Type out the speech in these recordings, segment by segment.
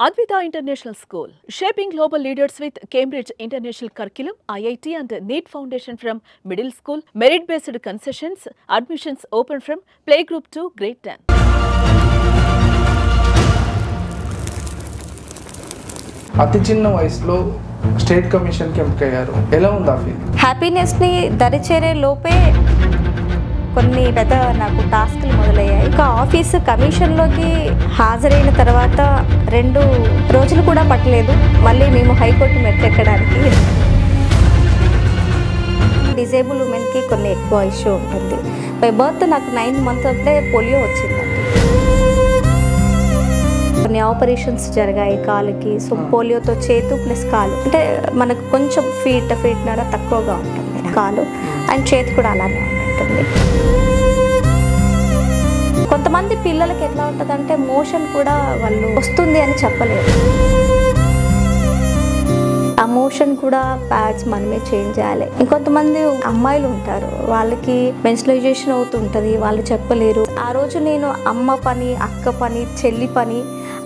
Advita International School, shaping global leaders with Cambridge International Curriculum, IIT and NEET Foundation from middle school, merit-based concessions, admissions open from playgroup to grade 10. అతి చిన్న వయసులో state కమిషన్కి ఎంపికయ్యారు. ఎలా ఉంది ఆ feel? హ్యాపీనెస్ని దరిచేరే లోపే కొన్ని పెద్ద నాకు టాస్క్లు మొదలయ్యాయి. ఇంకా ఆఫీసు కమిషన్లోకి హాజరైన తర్వాత 2 రోజులు కూడా పట్టలేదు మళ్ళీ మేము హైకోర్టు మెట్లెక్కడానికి. డిజేబుల్ ఉమెన్కి కొన్ని ఎక్కువ ఇష్యూ ఉంటుంది. బై బర్త్ నాకు 9 months అప్పుడే పోలియో వచ్చిందండి. కొన్ని ఆపరేషన్స్ జరిగాయి కాలుకి. సో పోలియోతో చేతు ప్లస్ కాలు అంటే మనకు కొంచెం ఫీట్ నడ తక్కువగా ఉంటుంది కాలు అండ్ చేతి కూడా అలానే ఉంటుంది. కొంతమంది పిల్లలకి ఎట్లా ఉంటుందంటే మోషన్ కూడా వాళ్ళు వస్తుంది అని చెప్పలేరు. ఆ మోషన్ కూడా ప్యాడ్స్ మనమే చేంజ్ చేయాలి. ఇంకొంతమంది అమ్మాయిలు ఉంటారు, వాళ్ళకి మెన్స్ట్రుయేషన్ అవుతుంటుంది, వాళ్ళు చెప్పలేరు. ఆ రోజు నేను అమ్మ పని, అక్క పని, చెల్లి పని,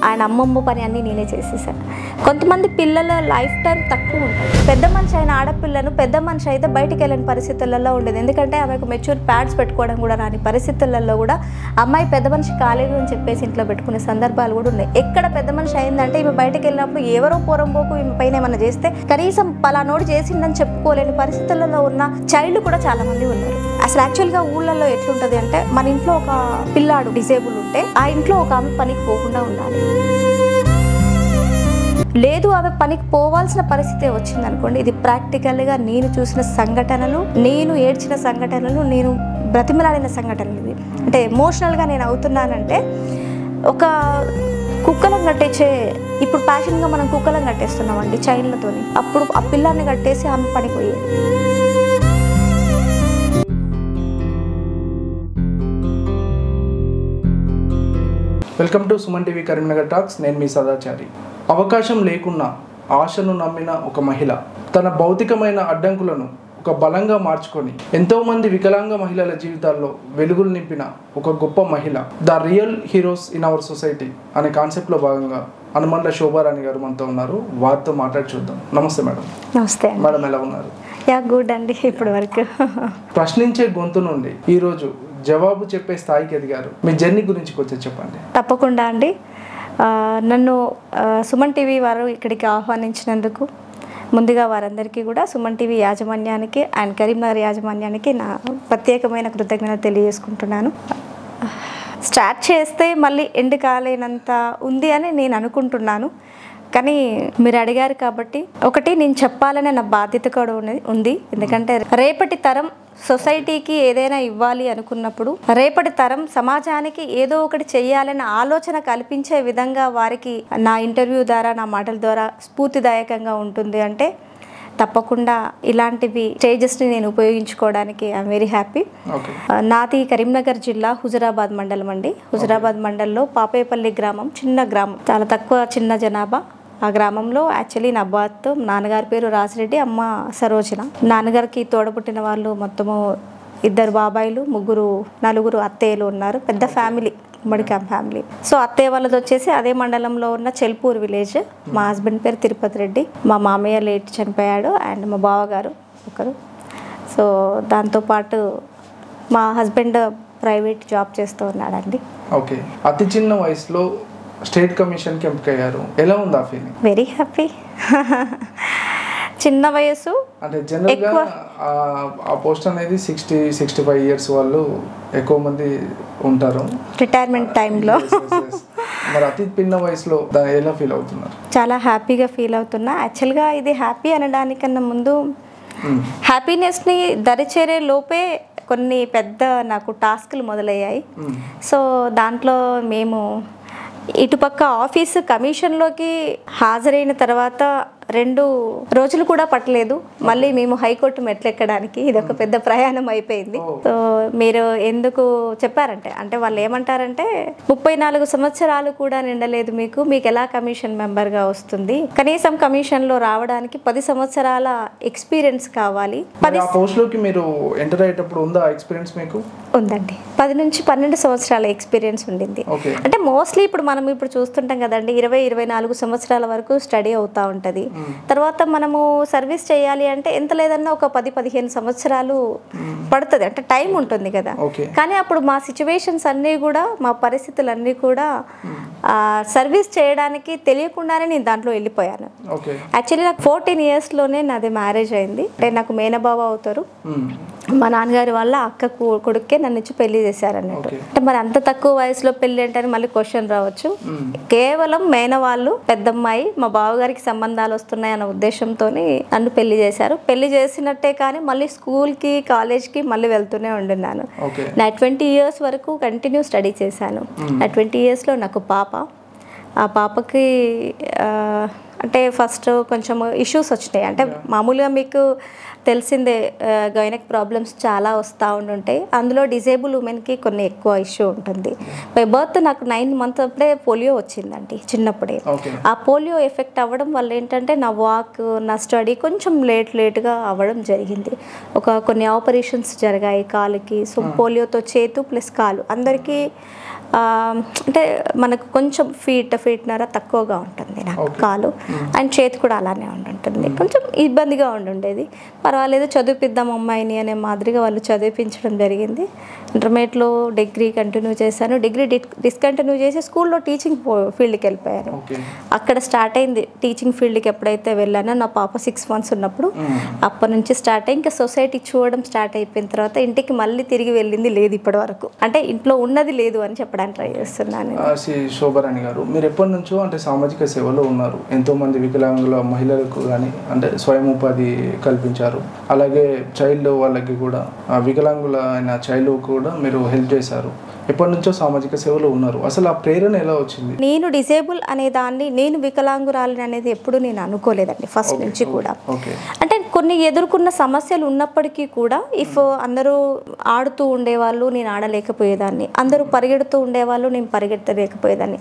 ఆయన అమ్మమ్మ పని అన్నీ నేనే చేసేసాను. కొంతమంది పిల్లల లైఫ్ టైం తక్కువ ఉంటుంది. పెద్ద మనిషి అయిన ఆడపిల్లను పెద్ద మనిషి అయితే బయటికి వెళ్ళని పరిస్థితులలో ఉండేది. ఎందుకంటే ఆమెకు మెచ్యూర్ ప్యాడ్స్ పెట్టుకోవడం కూడా రాని పరిస్థితులలో కూడా అమ్మాయి పెద్ద మనిషి కాలేదు అని చెప్పేసి ఇంట్లో పెట్టుకునే సందర్భాలు కూడా ఉన్నాయి. ఎక్కడ పెద్ద మనిషి అయిందంటే ఈమె బయటకు వెళ్ళినప్పుడు ఎవరో పోరంపోకు ఈమె పైన ఏమన్నా చేస్తే కనీసం పలానోడు చేసిందని చెప్పుకోలేని పరిస్థితులలో ఉన్న చైల్డ్ కూడా చాలా మంది ఉన్నారు. అసలు యాక్చువల్గా ఊళ్ళల్లో ఎట్లుంటుంది అంటే మన ఇంట్లో ఒక పిల్లాడు డిజేబుల్ ఉంటే ఆ ఇంట్లో ఒక ఆమె పనికి పోకుండా ఉండాలి. లేదు ఆమె పనికి పోవాల్సిన పరిస్థితి వచ్చింది అనుకోండి, ఇది ప్రాక్టికల్గా నేను చూసిన సంఘటనలు, నేను ఏడ్చిన సంఘటనలు, నేను బ్రతిమలాడిన సంఘటనలు. ఇవి అంటే ఎమోషనల్గా నేను అవుతున్నానంటే ఒక కుక్కలను కట్టేసే, ఇప్పుడు ప్యాషన్గా మనం కుక్కలను కట్టేస్తున్నామండి చైన్లతో. అప్పుడు ఆ పిల్లాన్ని కట్టేసి ఆమె పడిపోయేది. Welcome to Suman TV Karimnagar talks. నేను మీ సదాచారి. అవకాశం లేకున్నా ఆశను నమ్మిన ఒక మహిళ తన భౌతికమైన అడ్డంకులను ఒక బలంగా మార్చుకొని ఎంతోమంది వికలాంగ మహిళల జీవితాల్లో వెలుగులు నింపిన ఒక గొప్ప మహిళ. The real heroes in our society అనే కాన్సెప్ట్లో భాగంగా హనుమండ్ల శోభారాణి గారు మనతో ఉన్నారు. వారితో మాట్లాడి చూద్దాం. నమస్తే మేడం. నమస్తే మేడం, ఎలా ఉన్నారు? యా గుడ్ అండి. ఇప్పటి వరకు ప్రశ్నించే గొంతు నుండి ఈరోజు జవాబు చెప్పే స్థాయికి ఎదిగారు. మీ జర్నీ గురించి కొంచెం చెప్పండి. తప్పకుండా అండి. నన్ను సుమన్ టీవీ వారు ఇక్కడికి ఆహ్వానించినందుకు ముందుగా వారందరికీ కూడా సుమన్ టీవీ యాజమాన్యానికి అండ్ కరీంనగర్ యాజమాన్యానికి నా ప్రత్యేకమైన కృతజ్ఞత తెలియజేసుకుంటున్నాను. స్టార్ట్ చేస్తే మళ్ళీ ఎండ్ కాలేనంత ఉంది అని నేను అనుకుంటున్నాను. కానీ మీరు అడిగారు కాబట్టి ఒకటి నేను చెప్పాలనే నా బాధ్యత కూడా ఉంది. ఎందుకంటే రేపటి తరం సొసైటీకి ఏదైనా ఇవ్వాలి అనుకున్నప్పుడు, రేపటి తరం సమాజానికి ఏదో ఒకటి చెయ్యాలనే ఆలోచన కల్పించే విధంగా వారికి నా ఇంటర్వ్యూ ద్వారా, నా మాటల ద్వారా స్ఫూర్తిదాయకంగా ఉంటుంది అంటే తప్పకుండా ఇలాంటివి స్టేజెస్ని నేను ఉపయోగించుకోవడానికి ఐఎమ్ వెరీ హ్యాపీ. నాది కరీంనగర్ జిల్లా హుజురాబాద్ మండలం అండి. హుజురాబాద్ మండలంలో పాపేపల్లి గ్రామం, చిన్న గ్రామం, చాలా తక్కువ చిన్న జనాభా. ఆ గ్రామంలో యాక్చువల్లీ నా బర్త్, నాన్నగారి పేరు రాజిరెడ్డి, అమ్మ సరోజన. నాన్నగారికి తోడబుట్టిన వాళ్ళు మొత్తము 2 బాబాయిలు, 4 అత్తయ్యలు ఉన్నారు. పెద్ద ఫ్యామిలీ, ఉమ్మడి ఫ్యామిలీ. సో అత్తయ్య వాళ్ళది వచ్చేసి అదే మండలంలో ఉన్న చెల్పూర్ విలేజ్. మా హస్బెండ్ పేరు తిరుపతి రెడ్డి. మా మామయ్య లేట్ చనిపోయాడు అండ్ మా బావగారు ఒకరు. సో దాంతోపాటు మా హస్బెండ్ ప్రైవేట్ జాబ్ చేస్తూ ఉన్నాడండి. ఓకే, అతి చిన్న వయసులో స్టేట్ కమిషన్కి ఎంపికయ్యారు. ఎలా ఉంది ఆ ఫీలింగ్? Very happy. చిన్న వయసు అంటే జనరల్గా ఆ పోస్ట్ అనేది 60-65 years వాళ్ళు ఎక్కువ మంది ఉంటారు రిటైర్మెంట్ టైంలో. మరి అతి చిన్న వయసులో ఎలా ఫీల్ అవుతున్నారు? చాలా హ్యాపీగా ఫీల్ అవుతున్నా. యాక్చువల్గా ఇది హ్యాపీ అనడానికన్నా ముందు హ్యాపీనెస్ని దరిచేరే లోపే కొన్ని పెద్ద నాకు టాస్క్లు మొదలయ్యాయి. సో దాంట్లో మేము ఇటుపక్క ఆఫీసు కమిషన్లోకి హాజరైన తర్వాత 2 రోజులు కూడా పట్టలేదు మళ్ళీ మేము హైకోర్టు మెట్లెక్కడానికి. ఇది ఒక పెద్ద ప్రయాణం అయిపోయింది. సో మీరు ఎందుకు చెప్పారంటే, అంటే వాళ్ళు ఏమంటారంటే 34 సంవత్సరాలు కూడా నిండలేదు మీకు ఎలా కమిషన్ మెంబర్గా వస్తుంది? కనీసం కమిషన్లో రావడానికి 10 సంవత్సరాల ఎక్స్పీరియన్స్ కావాలి. 10 పోస్ట్లోకి మీరు ఎంటర్ అయ్యేటప్పుడు ఉందా ఎక్స్పీరియన్స్ మీకు? ఉందండి. 10 నుంచి 12 సంవత్సరాల ఎక్స్పీరియన్స్ ఉండింది. అంటే మోస్ట్లీ మనం ఇప్పుడు చూస్తుంటాం కదండి, 20-24 సంవత్సరాల వరకు స్టడీ అవుతూ ఉంటుంది. తర్వాత మనము సర్వీస్ చేయాలి అంటే ఎంత లేదన్నా ఒక 10-15 సంవత్సరాలు పడుతుంది, అంటే టైం ఉంటుంది కదా. కానీ అప్పుడు మా సిచ్యువేషన్స్ అన్నీ కూడా, మా పరిస్థితులన్నీ కూడా సర్వీస్ చేయడానికి తెలియకుండానే నేను దాంట్లో వెళ్ళిపోయాను. యాక్చువల్లీ నాకు 14 ఇయర్స్లోనే నాది మ్యారేజ్ అయింది. అంటే నాకు మేనబావ అవుతారు, మా నాన్నగారి వాళ్ళ అక్క కొడుకే నన్ను ఇచ్చి పెళ్లి చేశారు అన్నట్టు. అంటే మరి అంత తక్కువ వయసులో పెళ్లి అంటే మళ్ళీ క్వశ్చన్ రావచ్చు. కేవలం మేనవాళ్ళు, పెద్దమ్మాయి, మా బావగారికి సంబంధాలు వస్తున్నాయి అన్న ఉద్దేశంతో నన్ను పెళ్లి చేశారు. పెళ్లి చేసినట్టే కానీ మళ్ళీ స్కూల్కి, కాలేజ్కి మళ్ళీ వెళ్తూనే ఉంటున్నాను. నా 20 ఇయర్స్ వరకు కంటిన్యూ స్టడీ చేశాను. నా 20 ఇయర్స్లో నాకు పాప. ఆ పాపకి అంటే ఫస్ట్ కొంచెం ఇష్యూస్ వచ్చినాయి. అంటే మామూలుగా మీకు తెలిసిందే, గైనక్ ప్రాబ్లమ్స్ చాలా వస్తూ ఉంటుంటాయి. అందులో డిజేబుల్ ఉమెన్కి కొన్ని ఎక్కువ ఇష్యూ ఉంటుంది. బై బర్త్ నాకు 9 months అప్పుడే పోలియో వచ్చిందండి, చిన్నప్పుడే. ఆ పోలియో ఎఫెక్ట్ అవ్వడం వల్ల ఏంటంటే నా వాక్, నా స్టడీ కొంచెం లేట్గా అవ్వడం జరిగింది. కొన్ని ఆపరేషన్స్ జరిగాయి కాలుకి. సో పోలియోతో చేతు ప్లస్ కాలు అందరికీ అంటే మనకు కొంచెం ఫీట్నర తక్కువగా ఉంటుంది నాకు కాలు, అండ్ చేతి కూడా అలానే ఉంటుంటుంది. కొంచెం ఇబ్బందిగా ఉండేది. పర్వాలేదు, చదివిపిద్దాం అమ్మాయిని అనే మాదిరిగా వాళ్ళు చదివించడం జరిగింది. ఇంటర్మీడియట్లో డిగ్రీ కంటిన్యూ చేశాను. డిగ్రీ డిస్కంటిన్యూ చేసి స్కూల్లో టీచింగ్ ఫీల్డ్కి వెళ్ళిపోయాను. అక్కడ స్టార్ట్ అయింది టీచింగ్ ఫీల్డ్కి. ఎప్పుడైతే వెళ్ళానో నా పాప 6 months ఉన్నప్పుడు అప్పటి నుంచి స్టార్ట్ అయ్యి ఇంకా సొసైటీ చూడడం స్టార్ట్ అయిపోయిన తర్వాత ఇంటికి మళ్ళీ తిరిగి వెళ్ళింది లేదు ఇప్పటి వరకు. అంటే ఇంట్లో ఉన్నది లేదు అని చెప్పడానికి ట్రై చేస్తున్నాను. శోభారాణి గారు, మీరు ఎప్పటి నుంచో అంటే సామాజిక సేవలో ఉన్నారు. ఎంతోమంది వికలాంగుల మహిళలకు కానీ అంటే స్వయం ఉపాధి కల్పించారు. అలాగే చైల్డ్ వాళ్ళకి కూడా, వికలాంగుల అయిన చైల్డ్ కూడా మీరు హెల్ప్ చేశారు. ఎప్పటి నుంచో సామాజిక సేవలో ఉన్నారు. అసలు ఆ ప్రేరణ ఎలా వచ్చింది? నేను డిసేబుల్ అనే దాన్ని, నేను వికలాంగురాలని అనేది ఎప్పుడు నేను అనుకోలేదండి ఫస్ట్ నుంచి కూడా. అంటే కొన్ని ఎదుర్కొన్న సమస్యలు ఉన్నప్పటికీ కూడా, ఇఫ్ అందరూ ఆడుతూ ఉండేవాళ్ళు, నేను ఆడలేకపోయేదాన్ని. అందరూ పరిగెడుతూ ఉండేవాళ్ళు, నేను పరిగెత్తలేకపోయేదాన్ని.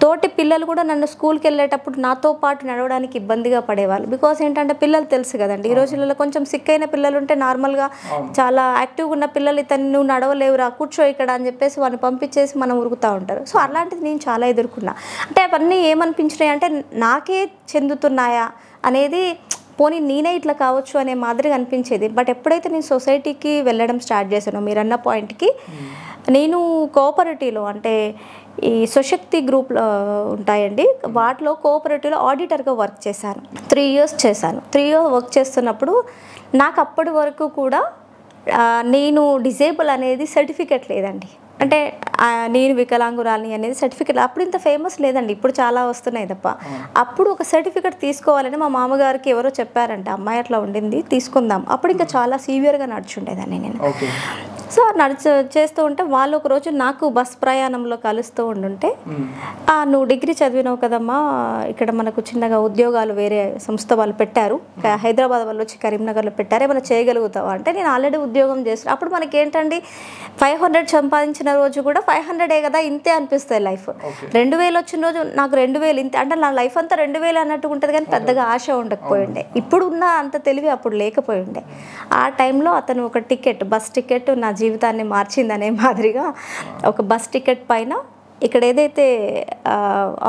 తోటి పిల్లలు కూడా నన్ను స్కూల్కి వెళ్ళేటప్పుడు నాతో పాటు నడవడానికి ఇబ్బందిగా పడేవాళ్ళు. బికాస్ ఏంటంటే పిల్లలు తెలుసు కదండి, ఈ రోజులలో కొంచెం సిక్ అయిన పిల్లలు ఉంటే నార్మల్గా చాలా యాక్టివ్గా ఉన్న పిల్లలు ఇతను నువ్వు నడవలేవురా, కూర్చో ఇక్కడ అని చెప్పేసి వాళ్ళని పంపించేసి మనం ఉరుకుతూ ఉంటారు. సో అలాంటిది నేను చాలా ఎదుర్కొన్నా. అంటే అవన్నీ ఏమనిపించినాయి అంటే నాకే చెందుతున్నాయా అనేది, పోనీ నేనే ఇట్లా కావచ్చు అనే మాదిరిగా అనిపించేది. బట్ ఎప్పుడైతే నేను సొసైటీకి వెళ్ళడం స్టార్ట్ చేశానో, మీరు అన్న పాయింట్కి, నేను కోఆపరేటివ్లో అంటే ఈ స్వశక్తి గ్రూప్లో ఉంటాయండి, వాటిలో కోఆపరేటివ్లో ఆడిటర్గా వర్క్ చేశాను. 3 years చేశాను. 3 years వర్క్ చేస్తున్నప్పుడు నాకు అప్పటి వరకు కూడా నేను డిజేబుల్ అనేది సర్టిఫికెట్ లేదండి. అంటే నేను వికలాంగురాలని అనేది సర్టిఫికెట్ అప్పుడు ఇంత ఫేమస్ లేదండి, ఇప్పుడు చాలా వస్తున్నాయి తప్ప. అప్పుడు ఒక సర్టిఫికెట్ తీసుకోవాలని మా మామగారికి ఎవరో చెప్పారంట, అమ్మాయి అట్లా ఉండింది తీసుకుందాం. అప్పుడు ఇంకా చాలా సీవియర్గా నడుచుండేదాన్ని నేను. సో చేస్తూ ఉంటే వాళ్ళు ఒకరోజు నాకు బస్ ప్రయాణంలో కలుస్తూ ఉండుంటే, నువ్వు డిగ్రీ చదివినావు కదమ్మా, ఇక్కడ మనకు చిన్నగా ఉద్యోగాలు వేరే సంస్థ వాళ్ళు పెట్టారు, హైదరాబాద్ వాళ్ళు వచ్చి కరీంనగర్లో పెట్టారు, ఏమైనా చేయగలుగుతావా అంటే, నేను ఆల్రెడీ ఉద్యోగం చేస్తాను. అప్పుడు మనకి ఏంటండి 500 సంపాదించిన రోజు కూడా 500 కదా, ఇంతే అనిపిస్తుంది లైఫ్. 2000 వచ్చిన రోజు నాకు 2000 ఇంతే, అంటే నా లైఫ్ అంతా 2000 అన్నట్టు ఉంటుంది, కానీ పెద్దగా ఆశ ఉండకపోయిండే. ఇప్పుడు ఉన్న అంత తెలివి అప్పుడు లేకపోయిండే. ఆ టైంలో అతను ఒక టికెట్, బస్ టికెట్ నా జీవితాన్ని మార్చిందనే మాదిరిగా, ఒక బస్ టికెట్ పైన ఇక్కడ ఏదైతే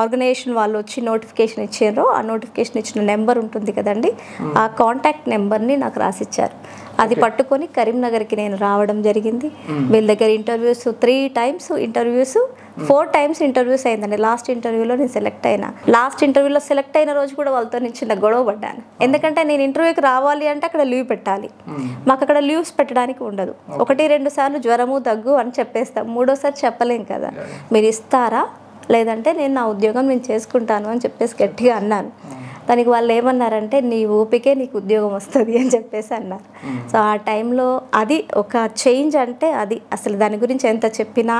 ఆర్గనైజేషన్ వాళ్ళు వచ్చి నోటిఫికేషన్ ఇచ్చారో, ఆ నోటిఫికేషన్ ఇచ్చిన నెంబర్ ఉంటుంది కదండి, ఆ కాంటాక్ట్ నెంబర్ని నాకు రాసిచ్చారు. అది పట్టుకొని కరీంనగర్కి నేను రావడం జరిగింది. వీళ్ళ దగ్గర interviews 3 times interviews, 4 times interviews అయిందండి. లాస్ట్ ఇంటర్వ్యూలో నేను సెలెక్ట్ అయినా. లాస్ట్ ఇంటర్వ్యూలో సెలెక్ట్ అయిన రోజు కూడా వాళ్ళతో నేను చిన్న గొడవ పడ్డాను. ఎందుకంటే నేను ఇంటర్వ్యూకి రావాలి అంటే అక్కడ లీవ్ పెట్టాలి, మాకు అక్కడ లీవ్స్ పెట్టడానికి ఉండదు. 1-2 సార్లు జ్వరము దగ్గు అని చెప్పేస్తాం, 3వసారి చెప్పలేం కదా. మీరు ఇస్తారా, లేదంటే నేను నా ఉద్యోగం నేను చేసుకుంటాను అని చెప్పేసి గట్టిగా అన్నాను. దానికి వాళ్ళు ఏమన్నారంటే, నీ ఊపికే నీకు ఉద్యోగం వస్తుంది అని చెప్పేసి అన్నారు. సో ఆ టైంలో అది ఒక చేంజ్. అంటే అది అసలు దాని గురించి ఎంత చెప్పినా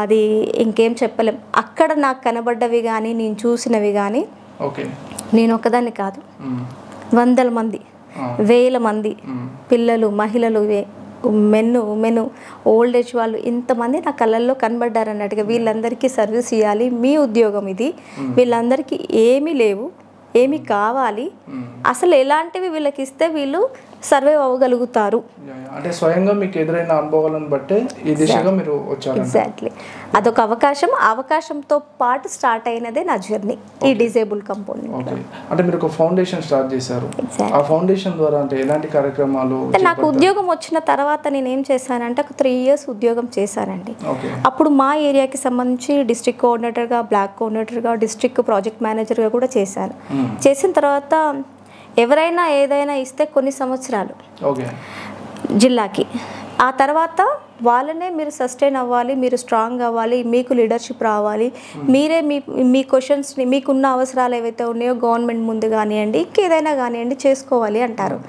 అది ఇంకేం చెప్పలేం. అక్కడ నాకు కనబడ్డవి కానీ, నేను చూసినవి కానీ, నేను ఒకదాన్ని కాదు, 100 మంది, 1000 మంది పిల్లలు, మహిళలు, ఉమెన్, ఓల్డ్ ఏజ్ వాళ్ళు, ఇంతమంది నా కళ్ళల్లో కనబడ్డారన్నట్టుగా. వీళ్ళందరికీ సర్వీస్ ఇవ్వాలి, మీ ఉద్యోగం ఇది, వీళ్ళందరికీ ఏమీ లేవు, ఏమి కావాలి, అసలు ఎలాంటివి వీళ్ళకి ఇస్తే వీళ్ళు సర్వైవ్ అవ్వగలుగుతారు. అంటే స్వయంగా మీకు ఎదురైన అనుభవాలను బట్టే ఈ దిశగా మీరు వచ్చారు. ఎగ్జాక్ట్లీ, అదొక అవకాశంతో పాటు స్టార్ట్ అయినదే నా జర్నీ ఈ డిజేబుల్ కంపోనెంట్. అంటే మీరు ఒక ఫౌండేషన్ స్టార్ట్ చేశారు. ఆ ఫౌండేషన్ ద్వారా అంటే ఎలాంటి కార్యక్రమాలు? నాకు ఉద్యోగం వచ్చిన తర్వాత నేను ఏం చేశానంటే ఒక 3 years ఉద్యోగం చేశానండి. అప్పుడు మా ఏరియాకి సంబంధించి డిస్ట్రిక్ట్ కోఆర్డినేటర్గా, బ్లాక్ కోఆర్డినేటర్గా, డిస్ట్రిక్ట్ ప్రాజెక్ట్ మేనేజర్గా కూడా చేశాను. చేసిన తర్వాత ఎవరైనా ఏదైనా ఇస్తే కొన్ని సంవత్సరాలు జిల్లాకి, ఆ తర్వాత వాళ్ళనే మీరు సస్టైన్ అవ్వాలి, మీరు స్ట్రాంగ్ అవ్వాలి, మీకు లీడర్షిప్ రావాలి, మీరే మీ క్వశ్చన్స్ని, మీకున్న అవసరాలు ఏవైతే ఉన్నాయో గవర్నమెంట్ ముందు కానివ్వండి, ఇంకేదైనా కానివ్వండి చేసుకోవాలి అంటారు.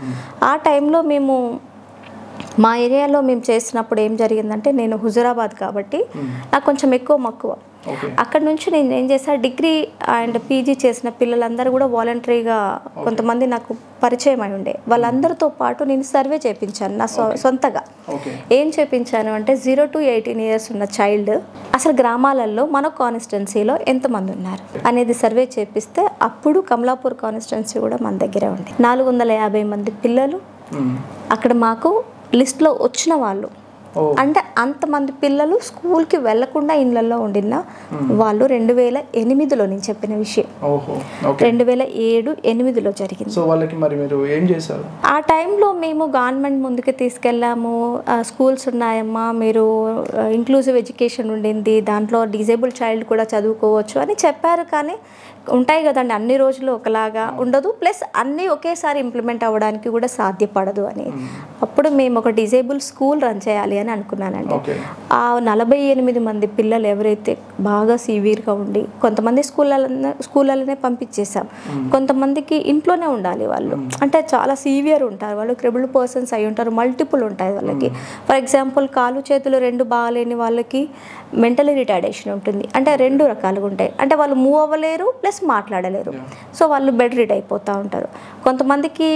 ఆ టైంలో మేము మా ఏరియాలో మేము చేసినప్పుడు ఏం జరిగిందంటే, నేను హుజురాబాద్ కాబట్టి నాకు కొంచెం ఎక్కువ మక్కువ. అక్కడ నుంచి నేను ఏం చేశాను, డిగ్రీ అండ్ పీజీ చేసిన పిల్లలందరూ కూడా వాలంటరీగా కొంతమంది నాకు పరిచయం అయి ఉండే, వాళ్ళందరితో పాటు నేను సర్వే చేయించాను నా సొంతగా. ఏం చేయించాను అంటే 0 to 18 years ఉన్న చైల్డ్ అసలు గ్రామాలలో మన కాన్స్టిట్యున్సీలో ఎంతమంది ఉన్నారు అనేది సర్వే చేపిస్తే, అప్పుడు కమలాపూర్ కాన్స్టిట్యున్సీ కూడా మన దగ్గరే ఉంది. 450 మంది పిల్లలు అక్కడ మాకు లిస్ట్లో వచ్చిన వాళ్ళు. అంటే అంతమంది పిల్లలు స్కూల్కి వెళ్లకుండా ఇళ్లలో ఉండిన వాళ్ళు 2008లో నేను చెప్పిన విషయం 2007-8లో జరిగింది. సో వాళ్ళకి మరి మీరు ఏం చేశారు? ఆ టైంలో మేము గవర్నమెంట్ ముందుకు తీసుకెళ్ళాము. స్కూల్స్ ఉన్నాయమ్మా, మీరు ఇంక్లూజివ్ ఎడ్యుకేషన్ ఉండింది, దాంట్లో డిజేబుల్ చైల్డ్ కూడా చదువుకోవచ్చు అని చెప్పారు. కానీ ఉంటాయి కదండి, అన్ని రోజులు ఒకలాగా ఉండదు, ప్లస్ అన్నీ ఒకేసారి ఇంప్లిమెంట్ అవ్వడానికి కూడా సాధ్యపడదు అని. అప్పుడు మేము ఒక డిజేబుల్ స్కూల్ రన్ చేయాలి అని అనుకున్నానండి. ఆ 48 మంది పిల్లలు ఎవరైతే బాగా సివియర్గా ఉండి, కొంతమంది స్కూళ్ళలోనే పంపించేసాం, కొంతమందికి ఇంట్లోనే ఉండాలి వాళ్ళు, అంటే చాలా సివియర్ ఉంటారు వాళ్ళు, క్రిబుల్డ్ పర్సన్స్ అయి ఉంటారు, మల్టిపుల్ ఉంటాయి వాళ్ళకి. ఫర్ ఎగ్జాంపుల్ కాలు చేతులు 2 బాగాలేని వాళ్ళకి మెంటలీ రిటార్డేషన్ ఉంటుంది, అంటే 2 రకాలుగా ఉంటాయి, అంటే వాళ్ళు మూవ్ అవ్వలేరు ప్లస్ మాట్లాడలేరు, సో వాళ్ళు బెడ్ రీడ్ అయిపోతూ ఉంటారు. కొంతమందికి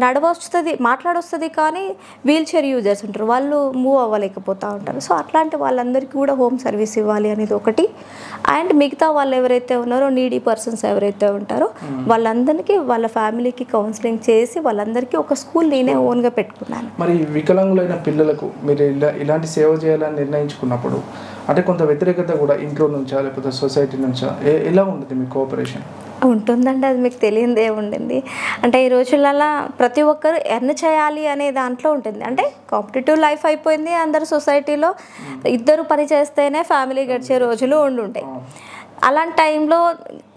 నడవస్తుంది, మాట్లాడొస్తుంది, కానీ వీల్ చైర్ యూజర్స్ ఉంటారు, వాళ్ళు మూవ్ అవ్వలేకపోతూ ఉంటారు. సో అట్లాంటి వాళ్ళందరికీ కూడా హోమ్ సర్వీస్ ఇవ్వాలి అనేది ఒకటి. అండ్ మిగతా వాళ్ళు ఎవరైతే ఉన్నారో, నీడీ పర్సన్స్ ఎవరైతే ఉంటారో వాళ్ళందరికీ, వాళ్ళ ఫ్యామిలీకి కౌన్సిలింగ్ చేసి వాళ్ళందరికీ ఒక స్కూల్ నేనే ఓన్గా పెట్టుకున్నాను. మరి వికలాంగులైన పిల్లలకు మీరు ఇలాంటి సేవ చేయాలని నిర్ణయించుకున్నప్పుడు అంటే కొంత వ్యతిరేకత కూడా ఇంట్లో నుంచా లేకపోతే సొసైటీ నుంచా, ఎలా ఉంటుంది మీ కోఆపరేషన్? ఉంటుందండి, అది మీకు తెలియదే ఉండింది. అంటే ఈ రోజులలో ప్రతి ఒక్కరు ఎర్న్ చేయాలి అనే దాంట్లో ఉంటుంది. అంటే కాంపిటేటివ్ లైఫ్ అయిపోయింది, అందరు సొసైటీలో 2 పని చేస్తేనే ఫ్యామిలీ గడిచే రోజులు ఉండుంటాయి. అలాంటి టైంలో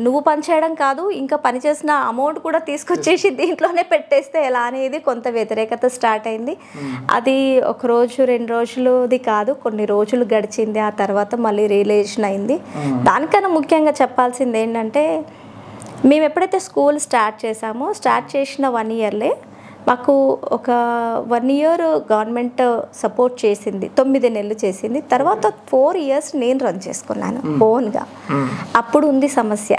నువ్వు పని చేయడం కాదు, ఇంకా పని చేసిన అమౌంట్ కూడా తీసుకొచ్చేసి దీంట్లోనే పెట్టేస్తే ఎలా అనేది కొంత వ్యతిరేకత స్టార్ట్ అయింది. అది 1 రోజు 2 రోజులుది కాదు, కొన్ని రోజులు గడిచింది. ఆ తర్వాత మళ్ళీ రియలైజేషన్ అయింది. దానికన్నా ముఖ్యంగా చెప్పాల్సింది ఏంటంటే, మేము ఎప్పుడైతే స్కూల్ స్టార్ట్ చేసామో, స్టార్ట్ చేసిన 1 yearలే మాకు ఒక 1 year గవర్నమెంట్ సపోర్ట్ చేసింది, 9 నెలలు చేసింది. తర్వాత 4 years నేను రన్ చేసుకున్నాను ఓన్గా. అప్పుడు ఉంది సమస్య.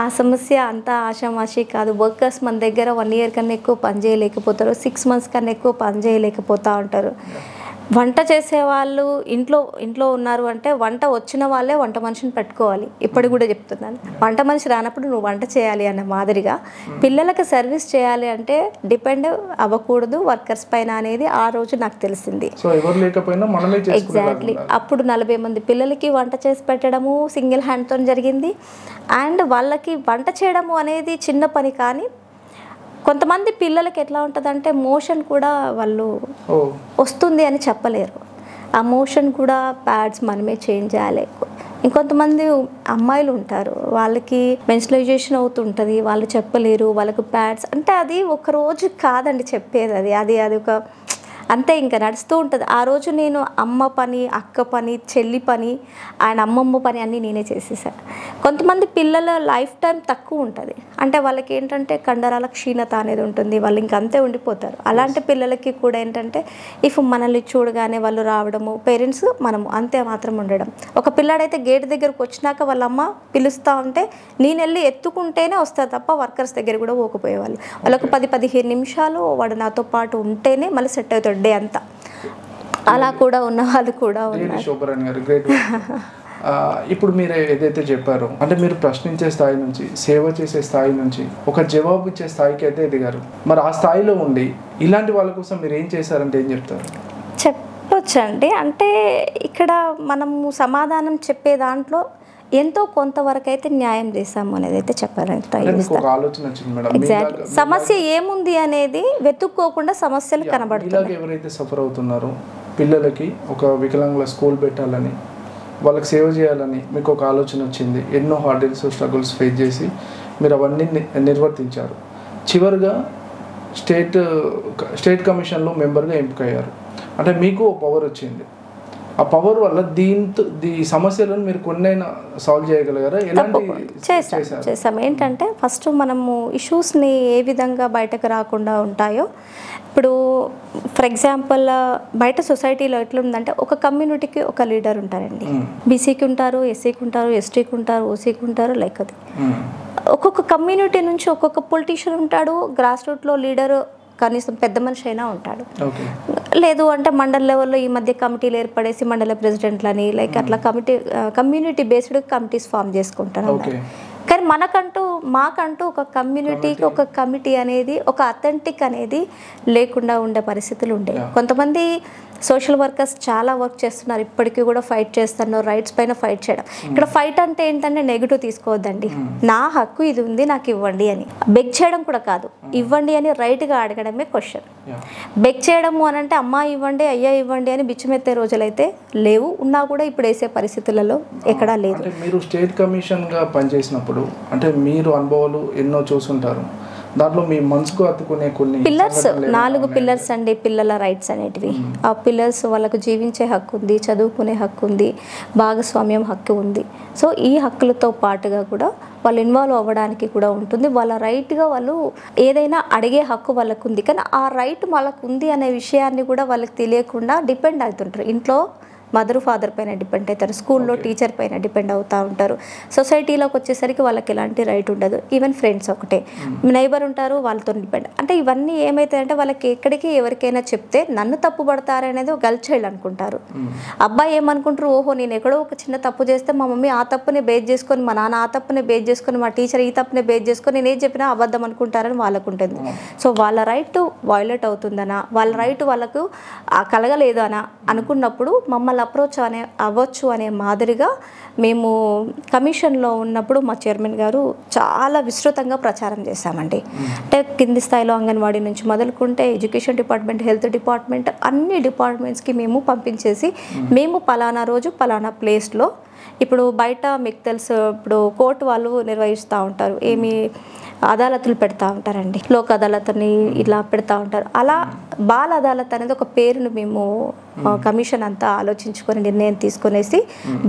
ఆ సమస్య అంతా ఆషామాషి కాదు. వర్కర్స్ మన దగ్గర 1 year కన్నా ఎక్కువ పని చేయలేకపోతారు, 6 months కన్నా ఎక్కువ పని చేయలేకపోతూ ఉంటారు. వంట చేసేవాళ్ళు ఇంట్లో ఉన్నారు అంటే వంట వచ్చిన వాళ్ళే వంట మనిషిని పెట్టుకోవాలి. ఇప్పుడు కూడా చెప్తున్నాను, వంట మనిషి రానప్పుడు నువ్వు వంట చేయాలి అన్న మాదిరిగా పిల్లలకు సర్వీస్ చేయాలి అంటే డిపెండ్ అవ్వకూడదు వర్కర్స్ పైన అనేది ఆ రోజు నాకు తెలిసింది. ఎగ్జాక్ట్లీ. అప్పుడు 40 మంది పిల్లలకి వంట చేసి పెట్టడము సింగిల్ హ్యాండ్తో జరిగింది. అండ్ వాళ్ళకి వంట చేయడము అనేది చిన్న పని, కానీ కొంతమంది పిల్లలకి ఎట్లా ఉంటుందంటే మోషన్ కూడా వాళ్ళు వస్తుంది అని చెప్పలేరు. ఆ మోషన్ కూడా ప్యాడ్స్ మనమే చేంజ్ చేయాలి. ఇంకొంతమంది అమ్మాయిలు ఉంటారు, వాళ్ళకి మెన్స్ట్రుయేషన్ అవుతుంటుంది, వాళ్ళు చెప్పలేరు, వాళ్ళకు ప్యాడ్స్ అంటే అది ఒక రోజు కాదండి చెప్పేది, అది ఒక అంతే ఇంకా నడుస్తూ ఉంటుంది. ఆ రోజు నేను అమ్మ పని, అక్క పని, చెల్లి పని, ఆయన అమ్మమ్మ పని అన్నీ నేనే చేసేసాను. కొంతమంది పిల్లల లైఫ్ టైం తక్కువ ఉంటుంది, అంటే వాళ్ళకి ఏంటంటే కండరాల క్షీణత అనేది ఉంటుంది, వాళ్ళు ఇంక అంతే ఉండిపోతారు. అలాంటి పిల్లలకి కూడా ఏంటంటే మనల్ని చూడగానే వాళ్ళు రావడము, పేరెంట్స్ మనము అంతే మాత్రం ఉండడం. ఒక పిల్లాడైతే గేట్ దగ్గరకు వచ్చినాక వాళ్ళ అమ్మ పిలుస్తూ ఉంటే నేను వెళ్ళి ఎత్తుకుంటేనే వస్తారు తప్ప వర్కర్స్ దగ్గర కూడా పోకపోయేవాళ్ళు. వాళ్ళకు 10-15 నిమిషాలు వాడు నాతో పాటు ఉంటేనే మళ్ళీ సెట్ అవుతాడు డే అంతా. అలా కూడా ఉన్న వాళ్ళు కూడా ఉన్నారు. ఇప్పుడు మీరు ఏదైతే చెప్పారో అంటే మీరు ప్రశ్నించే స్థాయి నుంచి సేవ చేసే స్థాయి నుంచి ఒక జవాబు ఇచ్చే స్థాయికి అయితే ఎదిగారు. మరి ఆ స్థాయిలో ఉండి ఇలాంటి వాళ్ళ కోసం మీరు ఏం చేశారంటే ఏం చెప్తారు? చెప్పొచ్చండి. అంటే ఇక్కడ మనము సమాధానం చెప్పే దాంట్లో ఎంతో కొంతవరకు అయితే న్యాయం చేసాము అనేది అయితే చెప్పాలని ట్రై చేస్తాను. ఎగ్జాక్ట్లీ సమస్య ఏముంది అనేది వెతుక్కోకుండా సమస్యలు కనబడుతున్నాయి. ఎవరైతే సఫర్ అవుతున్నారో పిల్లలకి ఒక వికలాంగుల స్కూల్ పెట్టాలని వాళ్ళకి సేవ చేయాలని మీకు ఒక ఆలోచన వచ్చింది. ఎన్నో హార్డిల్స్ స్ట్రగుల్స్ ఫేస్ చేసి మీరు అవన్నీ నిర్వర్తించారు. చివరిగా స్టేట్ కమిషన్లో మెంబర్గా ఎంపికయ్యారు. అంటే మీకు పవర్ వచ్చింది. ఆ పవర్ వల్ల ఈ సమస్యలను మీరు కొన్నైనా సాల్వ్ చేయగలిగారా? చేసాం. ఏంటంటే ఫస్ట్ మనము ఇష్యూస్ని ఏ విధంగా బయటకు రాకుండా ఉంటాయో, ఇప్పుడు ఫర్ ఎగ్జాంపుల్ బయట సొసైటీలో ఎట్లుందంటే ఒక కమ్యూనిటీకి ఒక లీడర్ ఉంటారండి. బీసీకి ఉంటారు, ఎస్సీకి ఉంటారు, ఎస్టీకి ఉంటారు, ఓసీకి ఉంటారు. లైక్ అది ఒక్కొక్క కమ్యూనిటీ నుంచి ఒక్కొక్క పొలిటీషియన్ ఉంటాడు. గ్రాస్ రూట్లో లీడరు కనీసం పెద్ద మనిషి అయినా ఉంటాడు. లేదు అంటే మండల లెవెల్లో ఈ మధ్య కమిటీలు ఏర్పడేసి మండల ప్రెసిడెంట్లని లైక్ అట్లా కమ్యూనిటీ బేస్డ్ కమిటీస్ ఫామ్ చేసుకుంటారు. కానీ మాకంటూ ఒక కమ్యూనిటీకి ఒక కమిటీ అనేది ఒక అథెంటిక్ అనేది లేకుండా ఉండే పరిస్థితులు ఉండే. కొంతమంది సోషల్ వర్కర్స్ చాలా వర్క్ చేస్తున్నారు, ఇప్పటికీ కూడా ఫైట్ చేస్తున్నారు రైట్స్ పైన ఫైట్ చేయడం. ఇక్కడ ఫైట్ అంటే ఏంటంటే నెగిటివ్ తీసుకోవద్దండి. నా హక్కు ఇది ఉంది నాకు ఇవ్వండి అని బెగ్ చేయడం కూడా కాదు, ఇవ్వండి అని రైట్గా అడగడమే క్వశ్చన్. బెగ్ చేయడము అని అంటే అమ్మా ఇవ్వండి అయ్యా ఇవ్వండి అని బిచ్చమెత్తే రోజులైతే లేవు, ఉన్నా కూడా ఇప్పుడు వేసే పరిస్థితులలో ఎక్కడా లేదు. మీరు స్టేట్ కమిషన్గా పనిచేసినప్పుడు అంటే మీరు అనుభవాలు ఎన్నో చూసుంటారు. దాంట్లో మీ మనసుకు అతుకునే కొన్ని పిల్లర్స్ 4 పిల్లర్స్ అండి పిల్లల రైట్స్ అనేటివి. ఆ పిల్లర్స్ వాళ్ళకు జీవించే హక్కు ఉంది, చదువుకునే హక్కు ఉంది, భాగస్వామ్యం హక్కు ఉంది. సో ఈ హక్కులతో పాటుగా కూడా వాళ్ళు ఇన్వాల్వ్ అవ్వడానికి కూడా ఉంటుంది. వాళ్ళ రైట్గా వాళ్ళు ఏదైనా అడిగే హక్కు వాళ్ళకు ఉంది. కానీ ఆ రైట్ వాళ్ళకు ఉంది అనే విషయాన్ని కూడా వాళ్ళకి తెలియకుండా డిపెండ్ అవుతుంటారు. ఇంట్లో మదర్ ఫాదర్ పైన డిపెండ్ అవుతారు, స్కూల్లో టీచర్ పైన డిపెండ్ అవుతూ ఉంటారు. సొసైటీలోకి వచ్చేసరికి వాళ్ళకి ఎలాంటి రైట్ ఉండదు. ఈవెన్ ఫ్రెండ్స్ ఒకటే, నైబర్ ఉంటారు వాళ్ళతో డిపెండ్. అంటే ఇవన్నీ ఏమవుతాయంటే వాళ్ళకి ఎక్కడికి ఎవరికైనా చెప్తే నన్ను తప్పు పడతారనేది ఒక గర్ల్ చైల్డ్ అనుకుంటారు. అబ్బాయి ఏమనుకుంటారు, ఓహో నేను ఎక్కడో ఒక చిన్న తప్పు చేస్తే మా మమ్మీ ఆ తప్పుని బేస్ చేసుకొని, మా నాన్న ఆ తప్పుని బేస్ చేసుకొని, మా టీచర్ ఈ తప్పుని బేస్ చేసుకొని నేను ఏం చెప్పినా అబద్ధం అనుకుంటారని వాళ్ళకు ఉంటుంది. సో వాళ్ళ రైట్ వైలేట్ అవుతుందనా, వాళ్ళ రైట్ వాళ్ళకు కలగలేదు అనా అనుకున్నప్పుడు మమ్మల్ని అప్రోచ్ అవ్వచ్చు అనే మాదిరిగా మేము కమిషన్లో ఉన్నప్పుడు మా చైర్మన్ గారు చాలా విస్తృతంగా ప్రచారం చేశామండి. అంటే కింది స్థాయిలో అంగన్వాడీ నుంచి మొదలుకుంటే ఎడ్యుకేషన్ డిపార్ట్మెంట్, హెల్త్ డిపార్ట్మెంట్, అన్ని డిపార్ట్మెంట్స్కి మేము పంపించేసి మేము పలానా రోజు పలానా ప్లేస్లో, ఇప్పుడు బయట మీకు తెలుసు ఇప్పుడు కోర్టు వాళ్ళు నిర్వహిస్తూ ఉంటారు, ఏమి అదాలతులు పెడతా ఉంటారండి, లోక్ అదాలత్ని ఇలా పెడతా ఉంటారు. అలా బాల్ అదాలత్ అనేది ఒక పేరును మేము కమిషన్ అంతా ఆలోచించుకొని నిర్ణయం తీసుకునేసి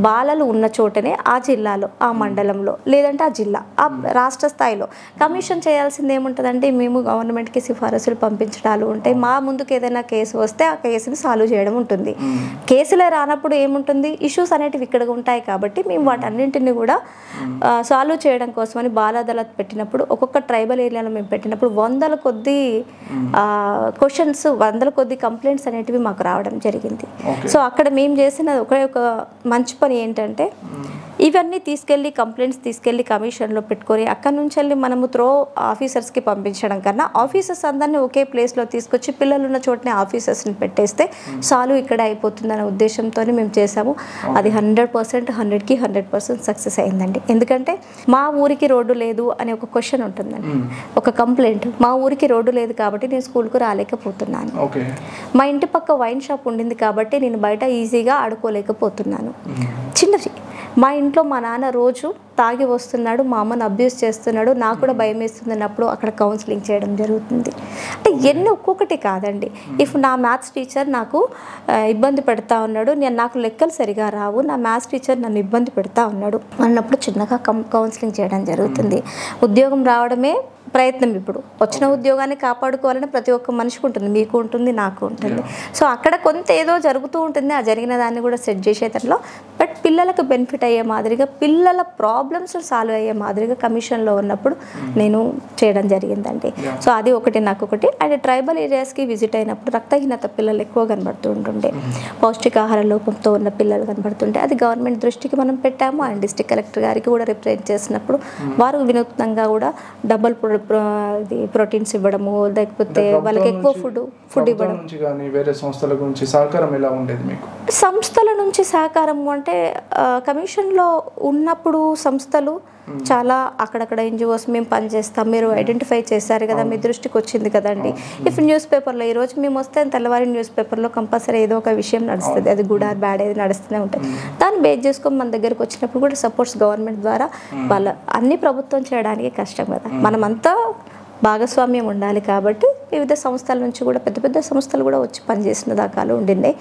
బాలలు ఉన్న చోటనే ఆ జిల్లాలో, ఆ మండలంలో, లేదంటే ఆ జిల్లా, ఆ రాష్ట్ర స్థాయిలో కమిషన్ చేయాల్సింది ఏముంటుందంటే మేము గవర్నమెంట్కి సిఫారసులు పంపించడాలు ఉంటాయి. మా ముందుకు ఏదైనా కేసు వస్తే ఆ కేసుని సాల్వ్ చేయడం ఉంటుంది. కేసులే రానప్పుడు ఏముంటుంది, ఇష్యూస్ అనేటివి ఇక్కడ ఉంటాయి కాబట్టి మేము వాటన్నింటినీ కూడా సాల్వ్ చేయడం కోసమని బాల్ అదాలత్ పెట్టినప్పుడు ఒక్కొక్క ట్రైబల్ ఏరియాలో మేము పెట్టినప్పుడు 100ల కొద్ది క్వశ్చన్స్, 100ల కొద్ది కంప్లైంట్స్ అనేటివి మాకు రావడం జరిగింది. సో అక్కడ మేము చేసిన ఒక మంచి పని ఏంటంటే ఇవన్నీ కంప్లైంట్స్ తీసుకెళ్ళి కమిషన్లో పెట్టుకొని అక్కడ నుంచి వెళ్ళి మనము ఆఫీసర్స్కి పంపించడం కన్నా ఆఫీసర్స్ అందరినీ ఒకే ప్లేస్లో తీసుకొచ్చి పిల్లలు ఉన్న చోటనే ఆఫీసర్స్ని పెట్టేస్తే సాల్వ్ ఇక్కడ అయిపోతుందనే ఉద్దేశంతో మేము చేసాము. అది 100%, 100కి 100% సక్సెస్ అయిందండి. ఎందుకంటే మా ఊరికి రోడ్డు లేదు అనే ఒక క్వశ్చన్ ఉంటుందండి, ఒక కంప్లైంట్. మా ఊరికి రోడ్డు లేదు కాబట్టి నేను స్కూల్కు రాలేకపోతున్నాను, మా ఇంటి పక్క వైన్ షాప్ ఉండింది కాబట్టి నేను బయట ఈజీగా ఆడుకోలేకపోతున్నాను. చిన్నది, మా ఇంట్లో మా నాన్న రోజు తాగి వస్తున్నాడు, మా అమ్మను అబ్యూస్ చేస్తున్నాడు, నాకు కూడా భయం వేస్తున్నప్పుడు అక్కడ కౌన్సిలింగ్ చేయడం జరుగుతుంది. అంటే ఎన్ని ఒక్కొక్కటి కాదండి. ఇఫ్ నా మ్యాథ్స్ టీచర్ నాకు ఇబ్బంది పెడతా ఉన్నాడు, నాకు లెక్కలు సరిగా రావు, నా మ్యాథ్స్ టీచర్ నన్ను ఇబ్బంది పెడతా ఉన్నాడు అన్నప్పుడు చిన్నగా కౌన్సిలింగ్ చేయడం జరుగుతుంది. ఉద్యోగం రావడమే ప్రయత్నం. ఇప్పుడు వచ్చిన ఉద్యోగాన్ని కాపాడుకోవాలని ప్రతి ఒక్క మనిషికి ఉంటుంది, మీకు ఉంటుంది, నాకు ఉంటుంది. సో అక్కడ కొంత ఏదో జరుగుతూ ఉంటుంది, ఆ జరిగిన దాన్ని కూడా సెట్ చేసేటట్లో బట్ పిల్లలకు బెనిఫిట్ అయ్యే మాదిరిగా, పిల్లల ప్రాబ్లమ్స్ సాల్వ్ అయ్యే మాదిరిగా కమిషన్లో ఉన్నప్పుడు నేను చేయడం జరిగిందండి. సో అది ఒకటి నాకు ఒకటి. అండ్ ట్రైబల్ ఏరియాస్కి విజిట్ అయినప్పుడు రక్తహీనత పిల్లలు ఎక్కువ కనబడుతూ ఉంటుండే, పౌష్టికాహార లోపంతో ఉన్న పిల్లలు కనబడుతుంటే అది గవర్నమెంట్ దృష్టికి మనం పెట్టాము. అండ్ డిస్ట్రిక్ట్ కలెక్టర్ గారికి కూడా రిప్రజెంట్ చేసినప్పుడు వారు వినూత్నంగా కూడా డబుల్ ప్రోటీన్స్ ఇవ్వడము, లేకపోతే వాళ్ళకి ఎక్కువ ఫుడ్ ఇవ్వడం. వేరే సంస్థల గురించి సహకారం ఎలా ఉండేది మీకు? సంస్థల నుంచి సహకారం అంటే కమిషన్లో ఉన్నప్పుడు సంస్థలు చాలా అక్కడక్కడ ఎన్జిఓస్ మేము పనిచేస్తాం, మీరు ఐడెంటిఫై చేశారు కదా, మీ దృష్టికి వచ్చింది కదండి. ఇఫ్ న్యూస్ పేపర్లో ఈరోజు మేము వస్తే తెల్లవారి న్యూస్ పేపర్లో కంపల్సరీ ఏదో ఒక విషయం నడుస్తుంది, అది గుడ్ ఆర్ బ్యాడ్ ఏది నడుస్తూనే ఉంటుంది. దాన్ని బేస్ చేసుకొని మన దగ్గరకు వచ్చినప్పుడు కూడా సపోర్ట్స్ గవర్నమెంట్ ద్వారా వాళ్ళ అన్ని ప్రభుత్వం చేయడానికి కష్టం కదా, మనమంతా భాగస్వామ్యం ఉండాలి. కాబట్టి వివిధ సంస్థల నుంచి కూడా పెద్ద పెద్ద సంస్థలు కూడా వచ్చి పనిచేసిన దాకాలు ఉండినాయి.